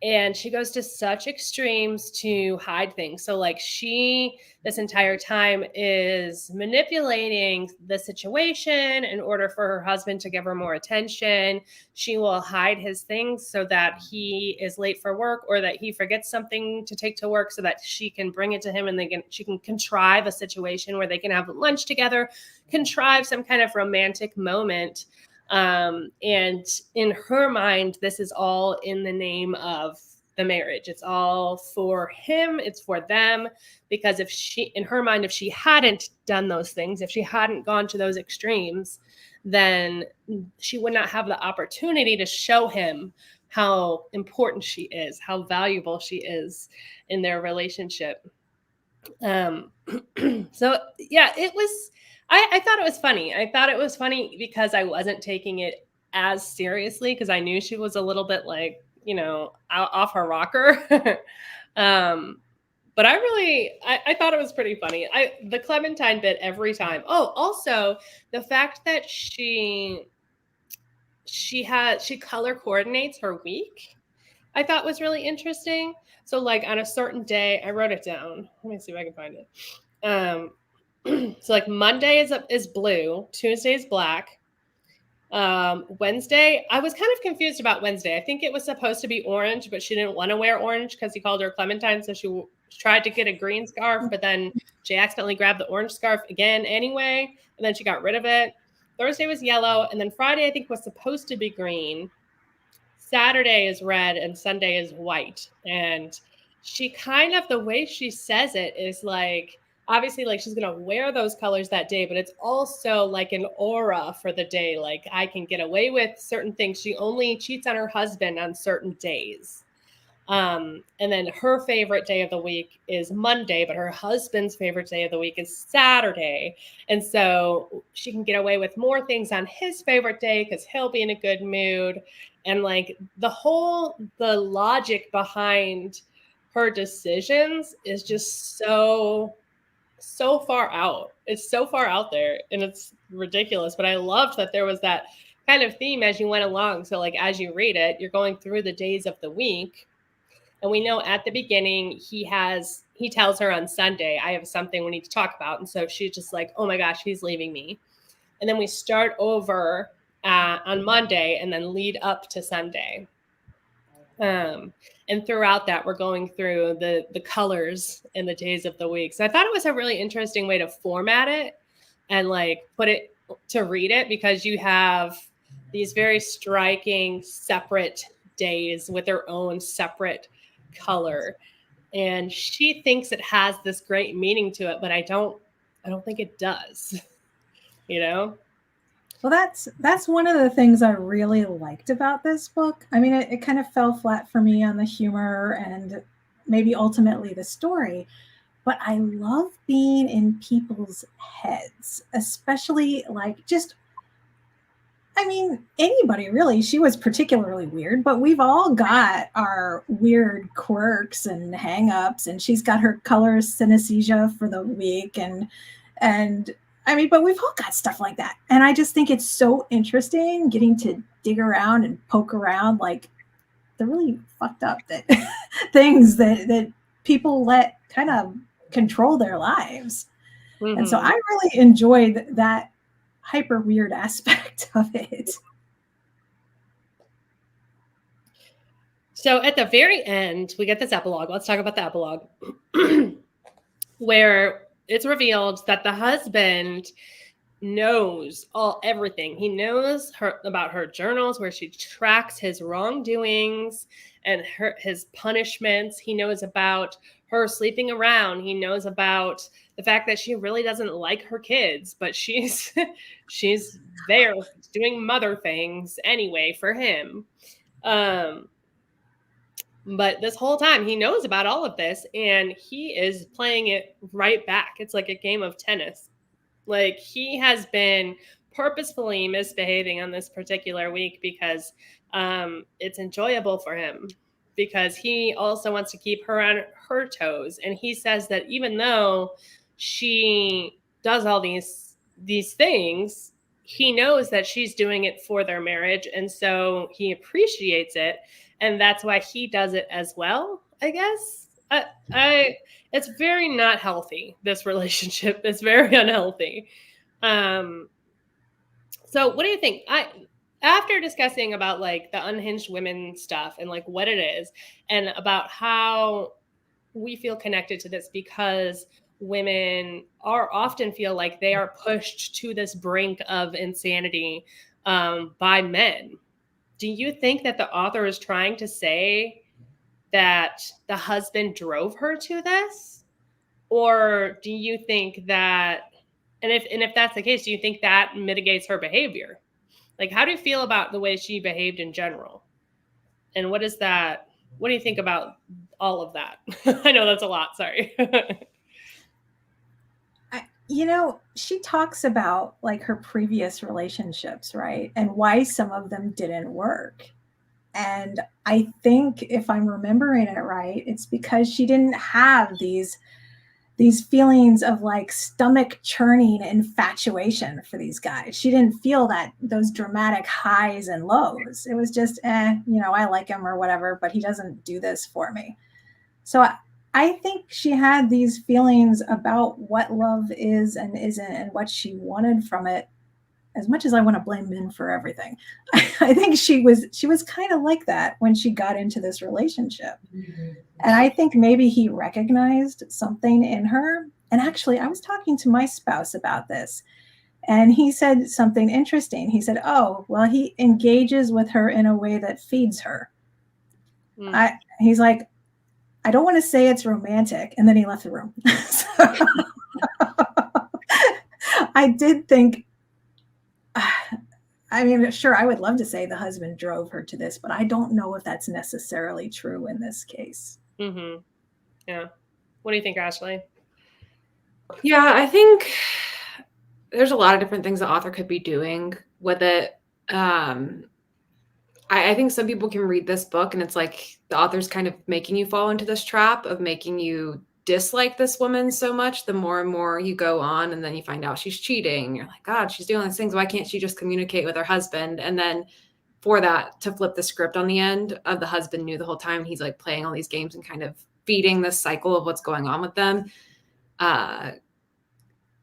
and she goes to such extremes to hide things. So like, she this entire time is manipulating the situation in order for her husband to give her more attention. She will hide his things so that he is late for work, or that he forgets something to take to work, so that she can bring it to him, and she can contrive a situation where they can have lunch together, contrive some kind of romantic moment. And in her mind, this is all in the name of the marriage. It's all for him. It's for them. Because if she hadn't done those things, if she hadn't gone to those extremes, then she would not have the opportunity to show him how important she is, how valuable she is in their relationship. So yeah, I thought it was funny. I thought it was funny because I wasn't taking it as seriously because I knew she was a little bit like, off her rocker. But I thought it was pretty funny. The Clementine bit every time. Oh, also the fact that she color coordinates her week, I thought was really interesting. So like on a certain day, I wrote it down. Let me see if I can find it. So like Monday is blue, Tuesday is black. Wednesday, I was kind of confused about Wednesday. I think it was supposed to be orange, but she didn't want to wear orange because he called her Clementine. So she tried to get a green scarf, but then she accidentally grabbed the orange scarf again anyway. And then she got rid of it. Thursday was yellow. And then Friday, I think, was supposed to be green. Saturday is red and Sunday is white. And she kind of, the way she says it is like, obviously like she's going to wear those colors that day, but it's also like an aura for the day. Like I can get away with certain things. She only cheats on her husband on certain days. And then her favorite day of the week is Monday, but her husband's favorite day of the week is Saturday. And so she can get away with more things on his favorite day because he'll be in a good mood. And like the logic behind her decisions is just so far out. It's so far out there and it's ridiculous. But I loved that there was that kind of theme as you went along. So like as you read it, you're going through the days of the week. And we know at the beginning, he tells her on Sunday, I have something we need to talk about. And so she's just like, oh my gosh, he's leaving me. And then we start over on Monday and then lead up to Sunday. And throughout that, we're going through the colors and the days of the week. So I thought it was a really interesting way to format it and like put it to read it because you have these very striking separate days with their own separate color. And she thinks it has this great meaning to it, but I don't think it does, Well, that's one of the things I really liked about this book. I mean, it kind of fell flat for me on the humor and maybe ultimately the story, but I love being in people's heads, especially like anybody really. She was particularly weird, but we've all got our weird quirks and hang-ups, and she's got her color synesthesia for the week and but we've all got stuff like that. And I just think it's so interesting getting to dig around and poke around like the really fucked up things that people let kind of control their lives. Mm-hmm. And so I really enjoyed that hyper weird aspect of it. So at the very end, we get this epilogue. Let's talk about the epilogue where it's revealed that the husband knows everything. He knows about her journals where she tracks his wrongdoings and his punishments. He knows about her sleeping around. He knows about the fact that she really doesn't like her kids, but she's there doing mother things anyway for him. But this whole time he knows about all of this and he is playing it right back. It's like a game of tennis. Like he has been purposefully misbehaving on this particular week because it's enjoyable for him, because he also wants to keep her on her toes. And he says that even though she does all these things, he knows that she's doing it for their marriage. And so he appreciates it. And that's why he does it as well, I guess. It's very not healthy. This relationship is very unhealthy. So what do you think? After discussing about like the unhinged women stuff and like what it is and about how we feel connected to this because women often feel like they are pushed to this brink of insanity by men. Do you think that the author is trying to say that the husband drove her to this? Or do you think that, and if that's the case, do you think that mitigates her behavior? Like, how do you feel about the way she behaved in general? And what do you think about all of that? I know that's a lot, sorry. You know, she talks about like her previous relationships, right? And why some of them didn't work. And I think if I'm remembering it right, it's because she didn't have these feelings of like stomach churning infatuation for these guys. She didn't feel that those dramatic highs and lows. It was just, you know, I like him or whatever, but he doesn't do this for me. So I think she had these feelings about what love is and isn't and what she wanted from it. As much as I want to blame men for everything, I think she was kind of like that when she got into this relationship. Mm-hmm. And I think maybe he recognized something in her. And actually, I was talking to my spouse about this, and he said something interesting. He said, "Oh, well, he engages with her in a way that feeds her." He's like, "I don't want to say it's romantic," and then he left the room. So, I did think, I mean, sure, I would love to say the husband drove her to this, but I don't know if that's necessarily true in this case. Mm-hmm. Yeah. What do you think, Ashley? Yeah, I think there's a lot of different things the author could be doing with it. I think some people can read this book and it's like the author's kind of making you fall into this trap of making you dislike this woman so much the more and more you go on, and then you find out she's cheating. You're like, God, she's doing these things. Why can't she just communicate with her husband? And then for that to flip the script on the end of the husband knew the whole time, he's like playing all these games and kind of feeding this cycle of what's going on with them.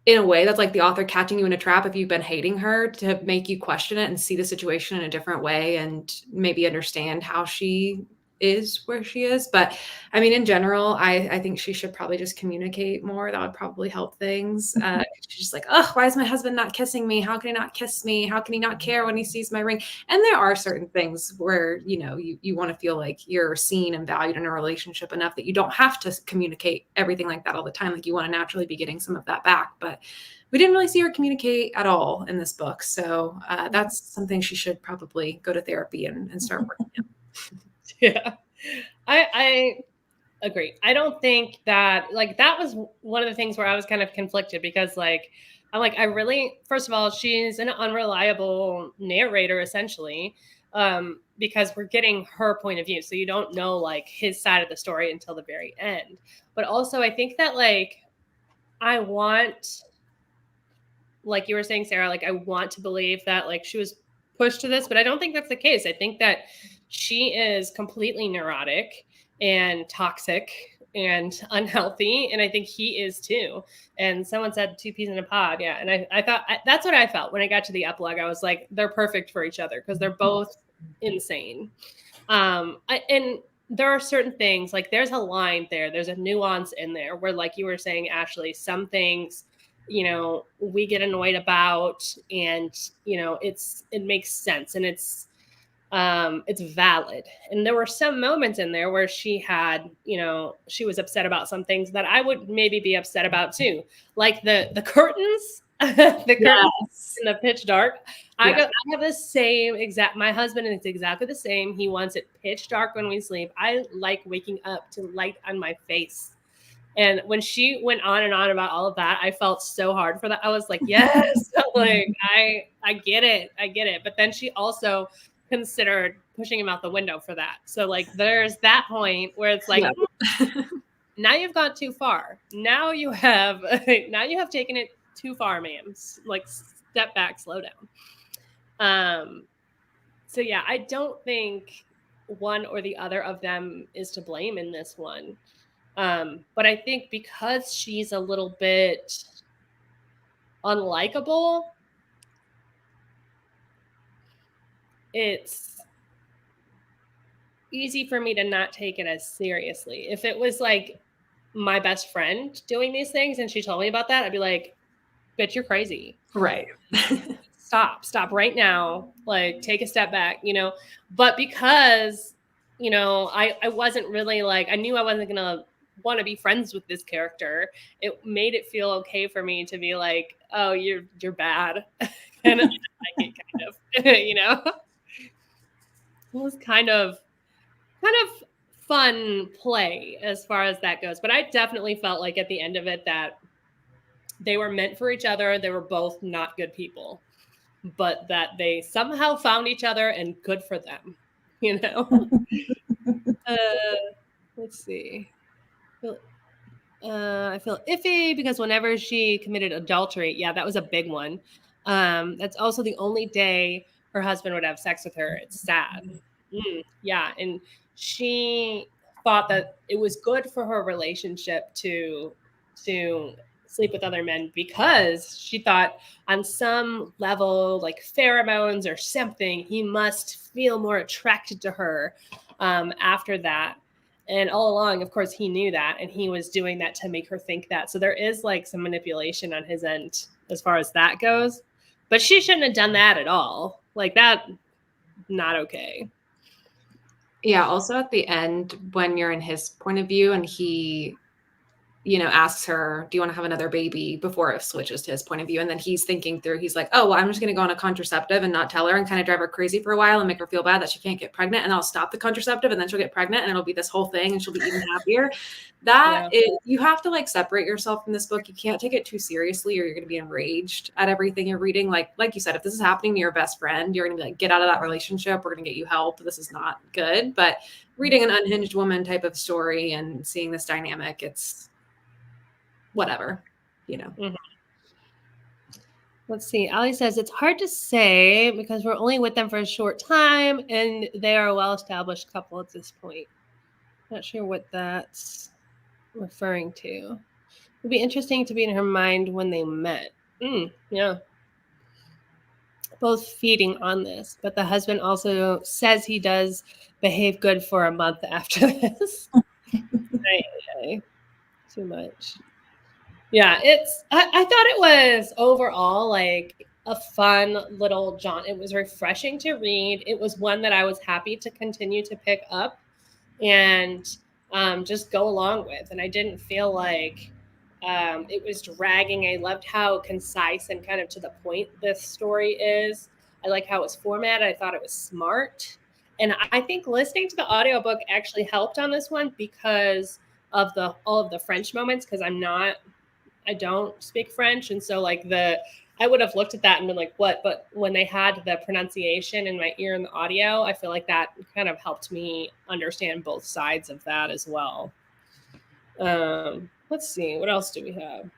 In a way that's like the author catching you in a trap if you've been hating her, to make you question it and see the situation in a different way and maybe understand how she is where she is. But I mean, in general, I think she should probably just communicate more. That would probably help things. She's just like, oh, why is my husband not kissing me? How can he not kiss me? How can he not care when he sees my ring? And there are certain things where, you know, you want to feel like you're seen and valued in a relationship enough that you don't have to communicate everything like that all the time. Like you want to naturally be getting some of that back. But we didn't really see her communicate at all in this book. So that's something she should probably go to therapy and start working on. Yeah, I agree. I don't think that, like, that was one of the things where I was kind of conflicted because, like, I'm like, I really, first of all, she's an unreliable narrator, essentially, because we're getting her point of view. So you don't know, like, his side of the story until the very end. But also, I think that, like, I want, like you were saying, Sarah, like, I want to believe that, like, she was pushed to this, but I don't think that's the case. I think that she is completely neurotic and toxic and unhealthy, and I think he is too. And someone said 2 peas in a pod. Yeah. And I thought that's what I felt when I got to the epilogue. I was like, they're perfect for each other because they're both insane. And there are certain things, like there's a line there's a nuance in there where, like you were saying, Ashley, some things, you know, we get annoyed about, and, you know, it makes sense, and it's valid. And there were some moments in there where she had, you know, she was upset about some things that I would maybe be upset about too, like the curtains, the curtains in the pitch dark. I have the same exact. My husband is exactly the same. He wants it pitch dark when we sleep. I like waking up to light on my face. And when she went on and on about all of that, I felt so hard for that. I was like, yes, like I get it. I get it. But then she also considered pushing him out the window for that. So, like, there's that point where it's like, now you've gone too far. Now you have taken it too far, ma'am. Like, step back, slow down. So yeah, I don't think one or the other of them is to blame in this one. But I think because she's a little bit unlikable, it's easy for me to not take it as seriously. If it was like my best friend doing these things and she told me about that, I'd be like, bitch, you're crazy. Right. Stop right now. Like, take a step back, you know? But because, you know, I wasn't really like, I knew I wasn't going to want to be friends with this character. It made it feel okay for me to be like, oh, you're bad. And I like it, kind of, you know? It was kind of fun play as far as that goes. But I definitely felt like at the end of it that they were meant for each other. They were both not good people, but that they somehow found each other, and good for them, you know? Let's see. I feel iffy because whenever she committed adultery, yeah, that was a big one. That's also the only day her husband would have sex with her. It's sad. Yeah, and she thought that it was good for her relationship to sleep with other men because she thought on some level, like pheromones or something, he must feel more attracted to her after that. And all along, of course, he knew that, and he was doing that to make her think that. So there is like some manipulation on his end as far as that goes. But she shouldn't have done that at all. Like that, not okay. Yeah, also at the end, when you're in his point of view and he, you know, asks her, do you want to have another baby, before it switches to his point of view. And then he's thinking through, he's like, oh, well, I'm just going to go on a contraceptive and not tell her and kind of drive her crazy for a while and make her feel bad that she can't get pregnant. And I'll stop the contraceptive and then she'll get pregnant and it'll be this whole thing and she'll be even happier. You have to like separate yourself from this book. You can't take it too seriously or you're going to be enraged at everything you're reading. Like you said, if this is happening to your best friend, you're going to be like, get out of that relationship. We're going to get you help. This is not good. But reading an unhinged woman type of story and seeing this dynamic, it's whatever, you know. Let's see. Ali says it's hard to say because we're only with them for a short time and they are a well-established couple at this point. Not sure what that's referring to. It'd be interesting to be in her mind when they met. Yeah. Both feeding on this, but the husband also says he does behave good for a month after this. Too much. Yeah, I thought it was overall like a fun little jaunt. It was refreshing to read. It was one that I was happy to continue to pick up and just go along with. And I didn't feel like it was dragging. I loved how concise and kind of to the point this story is. I like how it was formatted. I thought it was smart. And I think listening to the audiobook actually helped on this one because of all of the French moments, because I don't speak French. And so like I would have looked at that and been like, what? But when they had the pronunciation in my ear in the audio, I feel like that kind of helped me understand both sides of that as well. Let's see, what else do we have?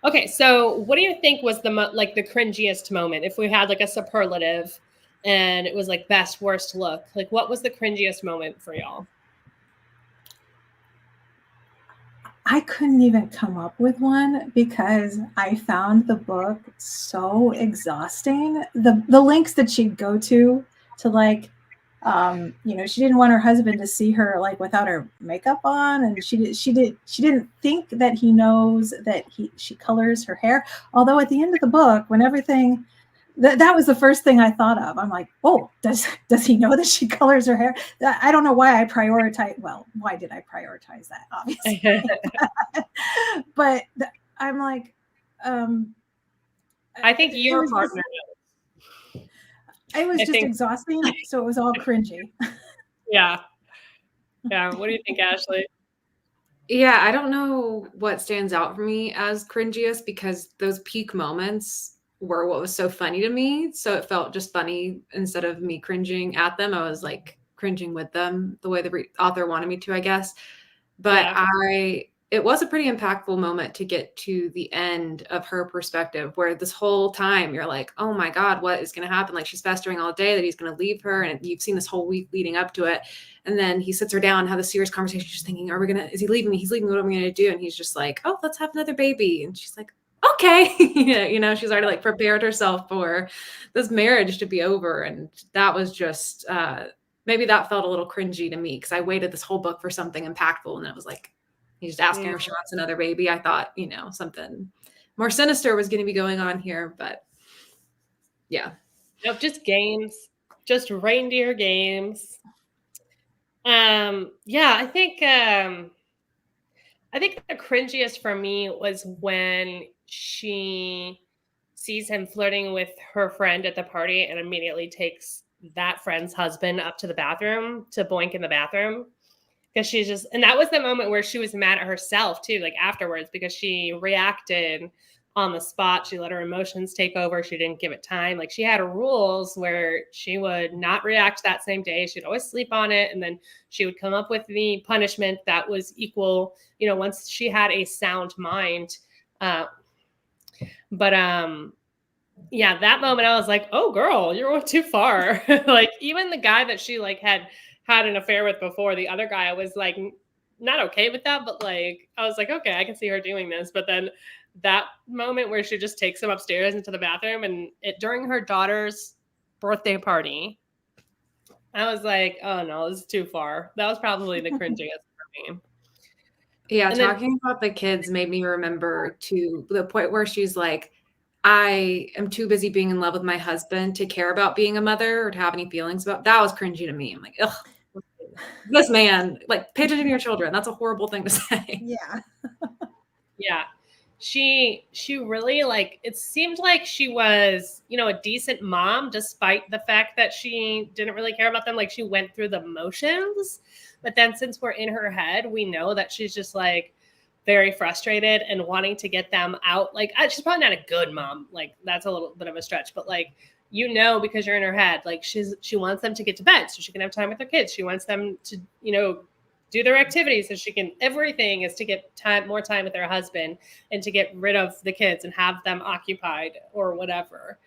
Okay, so what do you think was the cringiest moment? If we had like a superlative and it was like best, worst look, like what was the cringiest moment for y'all? I couldn't even come up with one because I found the book so exhausting. The links that she'd go to like, she didn't want her husband to see her like without her makeup on, and she didn't think that he knows that she colors her hair. Although at the end of the book, when everything that was the first thing I thought of. I'm like, oh, does he know that she colors her hair? I don't know why I prioritize. Well, why did I prioritize that? Obviously, but I'm like, I think your partner knows. It was just exhausting, so it was all cringy. Yeah. What do you think, Ashley? Yeah, I don't know what stands out for me as cringiest because those peak moments were what was so funny to me. So it felt just funny instead of me cringing at them. I was like cringing with them the way the author wanted me to, I guess. But it was a pretty impactful moment to get to the end of her perspective, where this whole time you're like, oh my God, what is going to happen? Like she's festering all day that he's going to leave her. And you've seen this whole week leading up to it. And then he sits her down and have a serious conversation. She's thinking, is he leaving me? He's leaving me. What am I going to do? And he's just like, oh, let's have another baby. And she's like, okay. She's already like prepared herself for this marriage to be over. And that was just, maybe that felt a little cringy to me because I waited this whole book for something impactful. And it was like, he's just asking her if she wants another baby. I thought, something more sinister was going to be going on here, but yeah. Nope, just games, just reindeer games. I think the cringiest for me was when she sees him flirting with her friend at the party and immediately takes that friend's husband up to the bathroom to boink in the bathroom. because she's just, and that was the moment where she was mad at herself too, like afterwards, because she reacted on the spot. She let her emotions take over. She didn't give it time. Like she had rules where she would not react that same day. She'd always sleep on it. And then she would come up with the punishment that was equal, you know, once she had a sound mind. But yeah, that moment I was like, oh girl, you're going too far. Like even the guy that she like had an affair with before, the other guy, I was like not okay with that, but like I was like, okay, I can see her doing this. But then that moment where she just takes him upstairs into the bathroom, and it during her daughter's birthday party, I was like, oh no, this is too far. That was probably the cringiest for me. Yeah, And then talking about the kids made me remember to the point where she's like, I am too busy being in love with my husband to care about being a mother or to have any feelings about. That was cringy to me. I'm like, ugh, this man, like, pay attention to your children. That's a horrible thing to say. Yeah. yeah, she really, like, it seemed like she was, you know, a decent mom despite the fact that she didn't really care about them. Like she went through the motions, but then since we're in her head, we know that she's just like very frustrated and wanting to get them out. Like she's probably not a good mom. Like that's a little bit of a stretch, but like, you know, because you're in her head, like she wants them to get to bed so she can have time with her kids. She wants them to, you know, do their activities so she can, everything is to get more time with her husband and to get rid of the kids and have them occupied or whatever.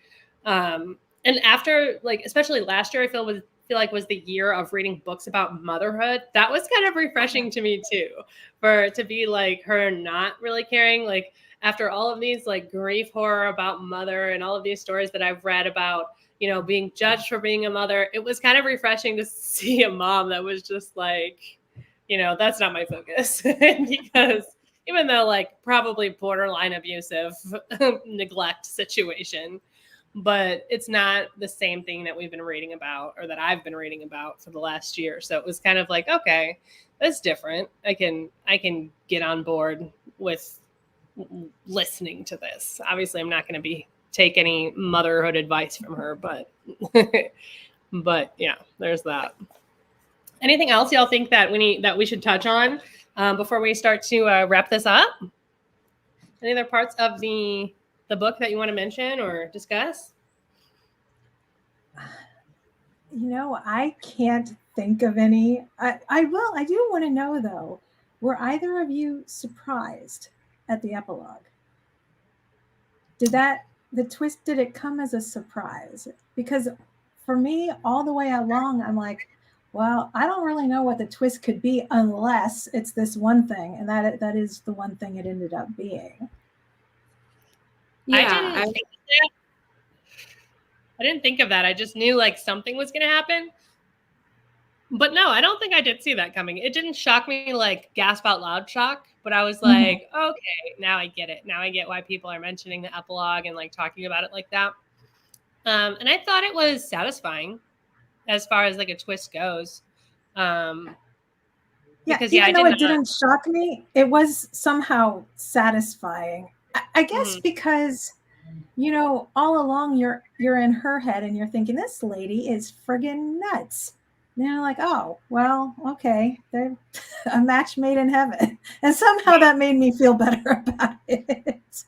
And after, like, especially last year, I feel like was the year of reading books about motherhood. That was kind of refreshing to me too, to be like her not really caring. Like after all of these like grief horror about mother and all of these stories that I've read about, you know, being judged for being a mother, it was kind of refreshing to see a mom that was just like, you know, that's not my focus. Because even though like probably borderline abusive neglect situation, but it's not the same thing that we've been reading about or that I've been reading about for the last year. So it was kind of like, okay, that's different. I can get on board with listening to this. Obviously, I'm not going to take any motherhood advice from her, but but yeah, there's that. Anything else y'all think that we should touch on before we start to wrap this up? Any other parts of the book that you want to mention or discuss? You know, I can't think of any. I do want to know though, were either of you surprised at the epilogue? Did it come as a surprise? Because for me, all the way along, I'm like, well, I don't really know what the twist could be unless it's this one thing, and that is the one thing it ended up being. Yeah, I didn't think of that. I just knew like something was going to happen. But no, I don't think I did see that coming. It didn't shock me like gasp out loud shock, but I was like, okay, now I get it. Now I get why people are mentioning the epilogue and like talking about it like that. And I thought it was satisfying as far as like a twist goes. Because even though it didn't shock me, it was somehow satisfying. I guess because, you know, all along you're in her head and you're thinking, this lady is friggin' nuts. And you're like, oh, well, okay, they're a match made in heaven. And somehow that made me feel better about it.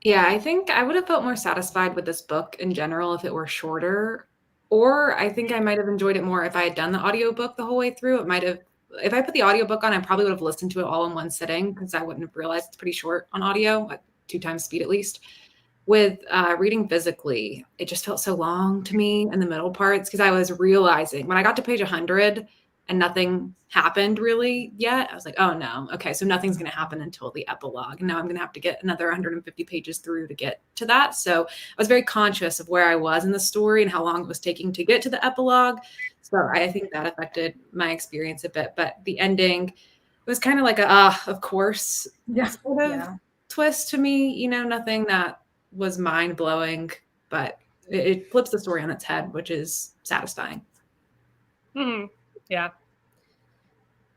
Yeah, I think I would have felt more satisfied with this book in general if it were shorter. Or I think I might have enjoyed it more if I had done the audiobook the whole way through. It might have, if I put the audiobook on, I probably would have listened to it all in one sitting because I wouldn't have realized it's pretty short on audio, at 2 times speed at least. With reading physically, it just felt so long to me in the middle parts because I was realizing when I got to page 100 and nothing happened really yet, I was like, oh no, okay, so nothing's going to happen until the epilogue. And now I'm going to have to get another 150 pages through to get to that. So I was very conscious of where I was in the story and how long it was taking to get to the epilogue. So I think that affected my experience a bit. But the ending was kind of like of course, sort of twist to me, you know, nothing that was mind-blowing, but it flips the story on its head, which is satisfying. Yeah.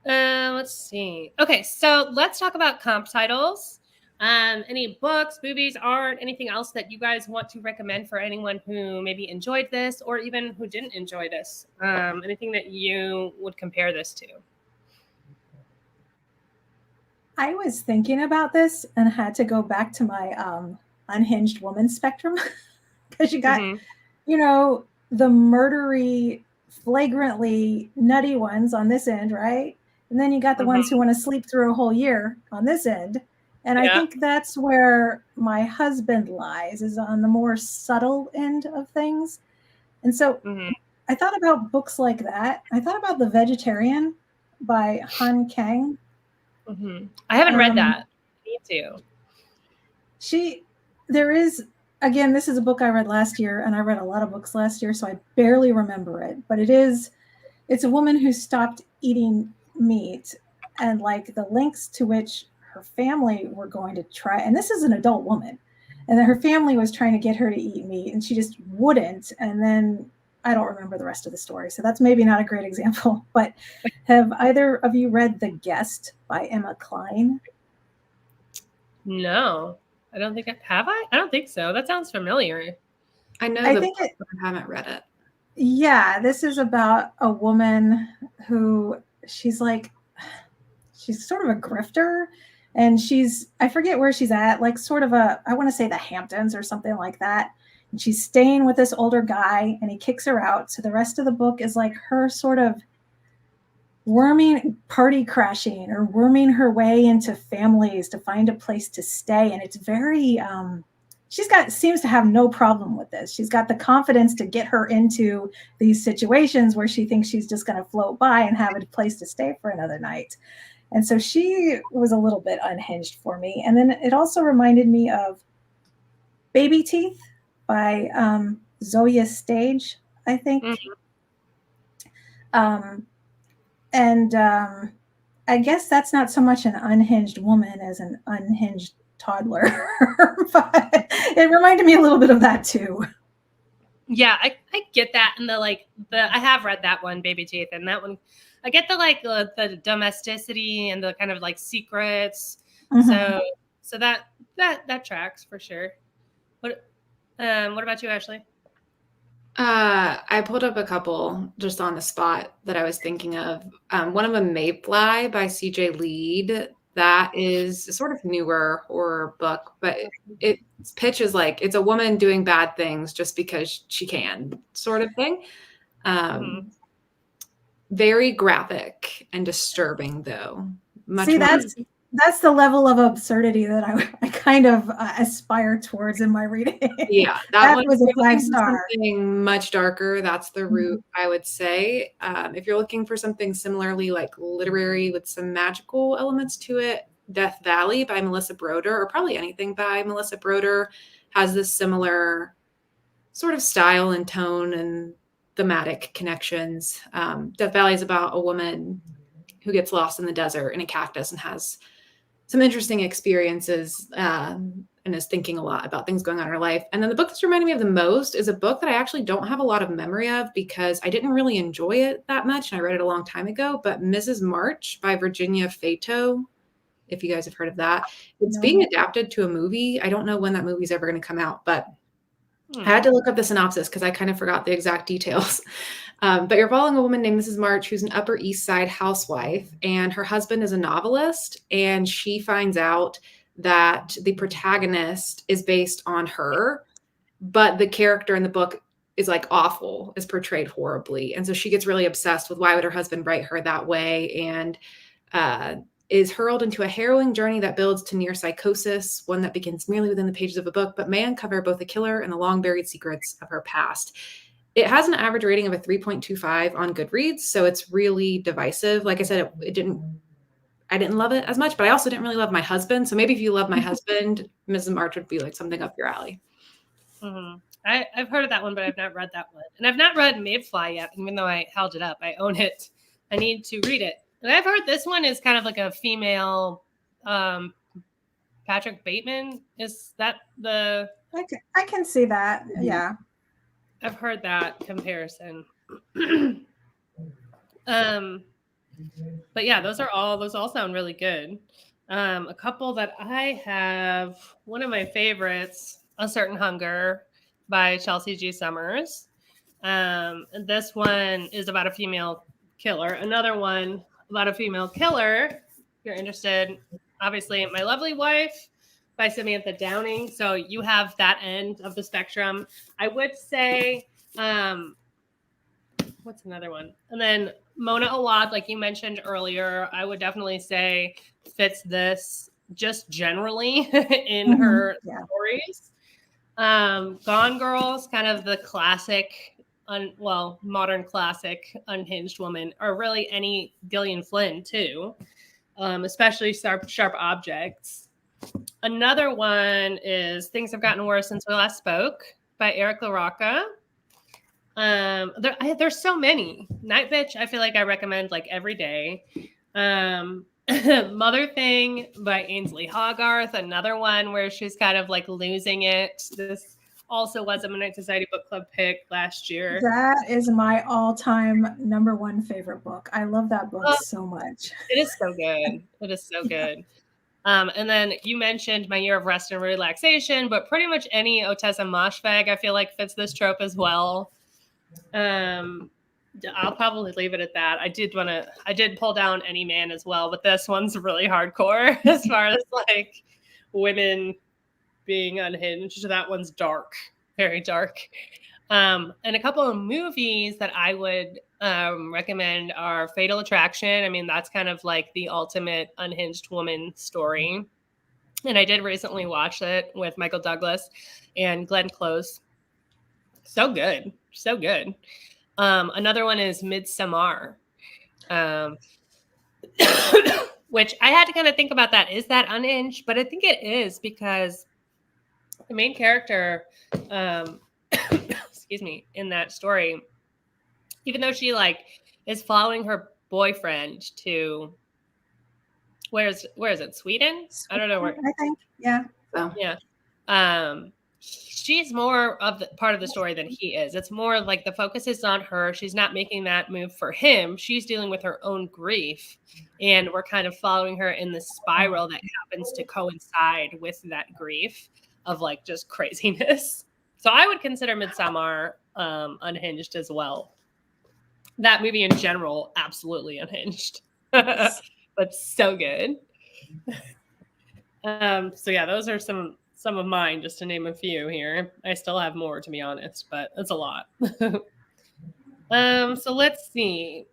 Let's see. Okay, so let's talk about comp titles. Any books, movies, art, anything else that you guys want to recommend for anyone who maybe enjoyed this or even who didn't enjoy this? Anything that you would compare this to? I was thinking about this and had to go back to my unhinged woman spectrum because you got, you know, the murdery, flagrantly nutty ones on this end, right? And then you got the ones who want to sleep through a whole year on this end. And I think that's where my husband lies, is on the more subtle end of things. And so I thought about books like that. I thought about The Vegetarian by Han Kang. I haven't read that. Me too. There is, again, this is a book I read last year, and I read a lot of books last year, so I barely remember it. But it's a woman who stopped eating meat, and like the lengths to which her family were going to try, and this is an adult woman, and then her family was trying to get her to eat meat, and she just wouldn't. And then I don't remember the rest of the story, so that's maybe not a great example. But have either of you read The Guest by Emma Klein? No, I don't think have I? I don't think so. That sounds familiar. I know. I haven't read it. Yeah, this is about a woman who she's sort of a grifter, and I forget where she's at, like sort of I want to say the Hamptons or something like that. And she's staying with this older guy, and he kicks her out. So the rest of the book is like her sort of party crashing or worming her way into families to find a place to stay. And it's very, seems to have no problem with this. She's got the confidence to get her into these situations where she thinks she's just going to float by and have a place to stay for another night. And so she was a little bit unhinged for me. And then it also reminded me of Baby Teeth by Zoya Stage, I think. I guess that's not so much an unhinged woman as an unhinged toddler, but it reminded me a little bit of that too. Yeah, I get that. And I have read that one, Baby Teeth, and that one, I get the domesticity and the kind of like secrets. So that tracks for sure. What about you, Ashley? I pulled up a couple just on the spot that I was thinking of. One of them, Mayfly by CJ Lead. That is a sort of newer horror book, but its pitch is like it's a woman doing bad things just because she can, sort of thing. Very graphic and disturbing, though. That's the level of absurdity that I kind of aspire towards in my reading. Yeah, that was a 5-star. Something much darker. That's the route, I would say. If you're looking for something similarly like literary with some magical elements to it, Death Valley by Melissa Broder, or probably anything by Melissa Broder, has this similar sort of style and tone and thematic connections. Death Valley is about a woman who gets lost in the desert in a cactus and has some interesting experiences and is thinking a lot about things going on in her life. And then the book that's reminding me of the most is a book that I actually don't have a lot of memory of because I didn't really enjoy it that much. And I read it a long time ago, but Mrs. March by Virginia Fato, if you guys have heard of that. It's being adapted to a movie. I don't know when that movie's ever going to come out, but I had to look up the synopsis because I kind of forgot the exact details. But you're following a woman named Mrs. March, who's an Upper East Side housewife, and her husband is a novelist. And she finds out that the protagonist is based on her, but the character in the book is like awful, is portrayed horribly. And so she gets really obsessed with why would her husband write her that way, and is hurled into a harrowing journey that builds to near psychosis, one that begins merely within the pages of a book, but may uncover both the killer and the long-buried secrets of her past. It has an average rating of a 3.25 on Goodreads, so it's really divisive. Like I said, I didn't love it as much, but I also didn't really love my husband. So maybe if you love my husband, Mrs. March would be like something up your alley. I've heard of that one, but I've not read that one. And I've not read Mayfly yet, even though I held it up. I own it. I need to read it. And I've heard this one is kind of like a female Patrick Bateman. Is that the... I can see that. Yeah. I've heard that comparison. But yeah, those all sound really good. A couple that I have, one of my favorites, A Certain Hunger by Chelsea G. Summers. And this one is about a female killer. Another one about a female killer, if you're interested, obviously My Lovely Wife by Samantha Downing. So you have that end of the spectrum. I would say, what's another one? And then Mona Awad, like you mentioned earlier, I would definitely say fits this just generally in her stories. Gone Girls, kind of the classic, modern classic unhinged woman, or really any Gillian Flynn too, especially Sharp Objects. Another one is Things Have Gotten Worse Since We Last Spoke by Eric LaRocca. There's so many. Night Bitch, I feel like I recommend like every day. Mother Thing by Ainsley Hogarth, another one where she's kind of like losing it. This also was a Midnight Society Book Club pick last year. That is my all-time #1 favorite book. I love that book so much. It is so good. It is so good. And then you mentioned My Year of Rest and Relaxation, but pretty much any Ottessa Moshfegh I feel like fits this trope as well. I'll probably leave it at that. I did pull down Any Man as well, but this one's really hardcore as far as like women being unhinged. That one's dark, very dark. And a couple of movies that I would recommend are Fatal Attraction. I mean, that's kind of like the ultimate unhinged woman story. And I did recently watch it with Michael Douglas and Glenn Close. So good. So good. Another one is Midsommar, which I had to kind of think about that. Is that unhinged? But I think it is, because the main character, excuse me, in that story, even though she like is following her boyfriend to where is it? Sweden? I don't know where. I think, yeah. So. Yeah. She's more of the part of the story than he is. It's more like the focus is on her. She's not making that move for him. She's dealing with her own grief. And we're kind of following her in this spiral that happens to coincide with that grief of like just craziness. So I would consider Midsommar unhinged as well. That movie in general, absolutely unhinged. But so good. So yeah, those are some of mine, just to name a few here. I still have more, to be honest, but it's a lot. So let's see.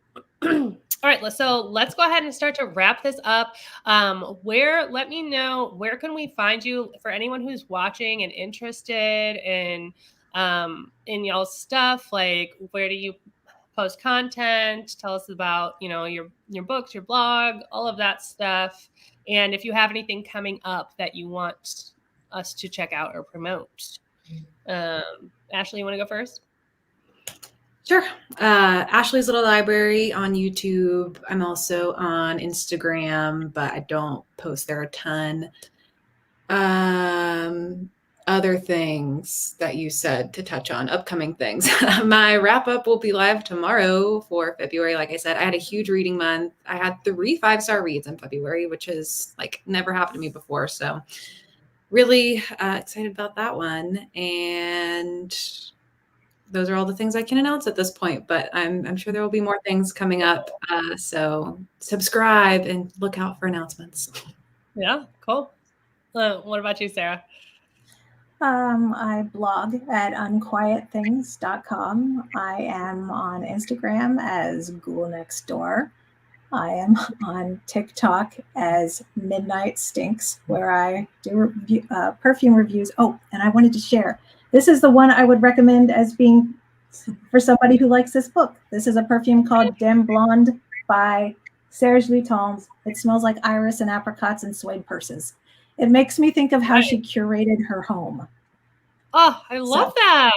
All right, so let's go ahead and start to wrap this up. Let me know, where can we find you for anyone who's watching and interested in y'all's stuff? Like, where do you post content? Tell us about, your books, your blog, all of that stuff. And if you have anything coming up that you want us to check out or promote. Ashley, you want to go first? Sure. Ashley's Little Library on YouTube. I'm also on Instagram, but I don't post there a ton. Other things that you said to touch on, upcoming things. My wrap up will be live tomorrow for February. Like I said, I had a huge reading month. I had 3 5-star reads in February, which is like never happened to me before. So really excited about that one. And those are all the things I can announce at this point, but I'm sure there will be more things coming up. So subscribe and look out for announcements. Yeah, cool. What about you, Sarah? I blog at unquietthings.com. I am on Instagram as Ghoul Next Door. I am on TikTok as Midnight Stinks, where I do perfume reviews. Oh, and I wanted to share. This is the one I would recommend as being for somebody who likes this book. This is a perfume called Dame Blonde by Serge Lutens. It smells like iris and apricots and suede purses. It makes me think of how she curated her home. Oh, I love that.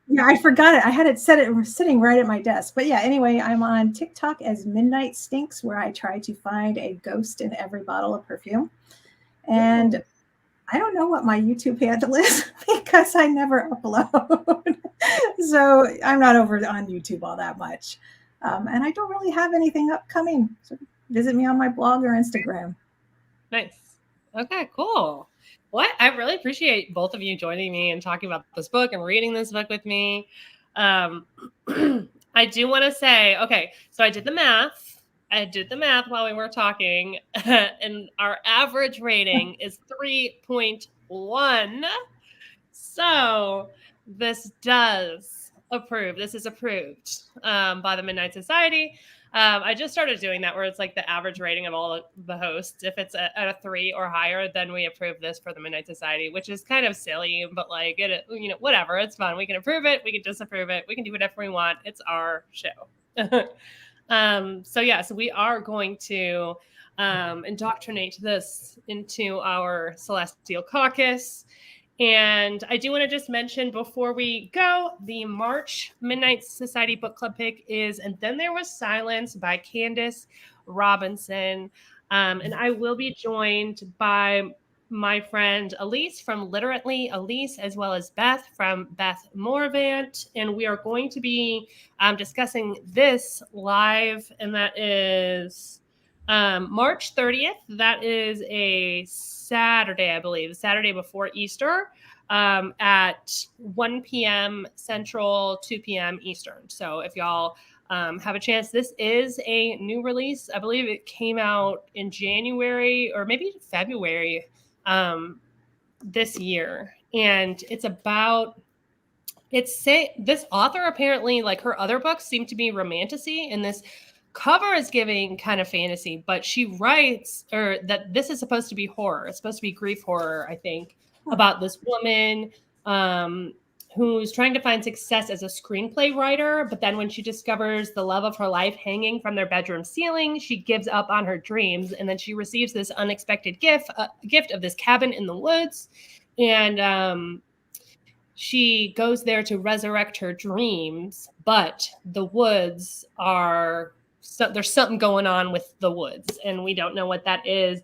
Yeah, I forgot it. I had it sitting right at my desk. But yeah, anyway, I'm on TikTok as Midnight Stinks, where I try to find a ghost in every bottle of perfume. And I don't know what my YouTube handle is because I never upload. So I'm not over on YouTube all that much. And I don't really have anything upcoming. So visit me on my blog or Instagram. Nice. Okay, cool. Well, I really appreciate both of you joining me and talking about this book and reading this book with me. I do want to say, okay, so I did the math. I did the math while we were talking, and our average rating is 3.1. So this does approve. This is approved by the Midnight Society. I just started doing that where it's like the average rating of all the hosts. If it's at a 3 or higher, then we approve this for the Midnight Society, which is kind of silly, but like, whatever. It's fun. We can approve it. We can disapprove it. We can do whatever we want. It's our show. So we are going to indoctrinate this into our Celestial Caucus. And I do want to just mention before we go, the March Midnight Society Book Club pick is And Then There Was Silence by Candace Robinson. And I will be joined by my friend Elise from Literately Elise, as well as Beth from Beth Morvant. And we are going to be discussing this live, and that is March 30th. That is a Saturday, I believe, Saturday before Easter, at 1 p.m. Central, 2 p.m. Eastern. So if y'all have a chance, this is a new release. I believe it came out in January or maybe February this year. And it's about, this author apparently, like her other books seem to be romantasy, and this cover is giving kind of fantasy, but she writes that this is supposed to be horror. It's supposed to be grief horror, I think, about this woman who's trying to find success as a screenplay writer. But then when she discovers the love of her life hanging from their bedroom ceiling, she gives up on her dreams. And then she receives this unexpected gift of this cabin in the woods. And she goes there to resurrect her dreams, but the woods are... So there's something going on with the woods, and we don't know what that is.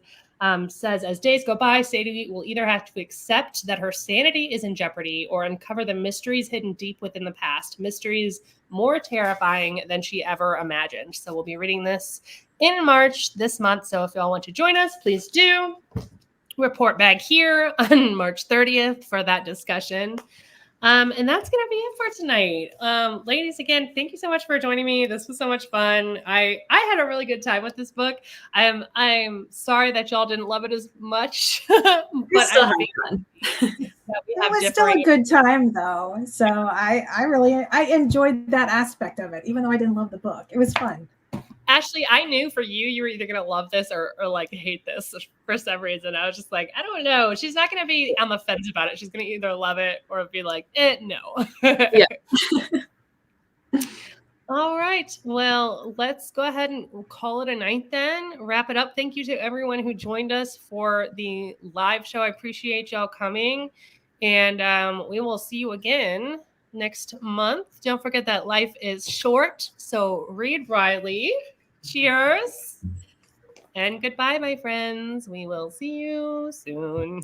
Says, as days go by, Sadie will either have to accept that her sanity is in jeopardy or uncover the mysteries hidden deep within the past, mysteries more terrifying than she ever imagined. So we'll be reading this in March this month. So if y'all want to join us, please do. Report back here on March 30th for that discussion. And that's going to be it for tonight. Ladies, again, thank you so much for joining me. This was so much fun. I had a really good time with this book. I'm sorry that y'all didn't love it as much, but I think fun. It was still a good time, though. So I enjoyed that aspect of it, even though I didn't love the book. It was fun. Ashley, I knew for you were either going to love this or like hate this for some reason. I was just like, I don't know. She's not going to be on the fence about it. She's going to either love it or be like, no. Yeah. All right. Well, let's go ahead and call it a night then. Wrap it up. Thank you to everyone who joined us for the live show. I appreciate y'all coming. And we will see you again next month. Don't forget that life is short. So read Riley. Cheers. And goodbye, my friends. We will see you soon.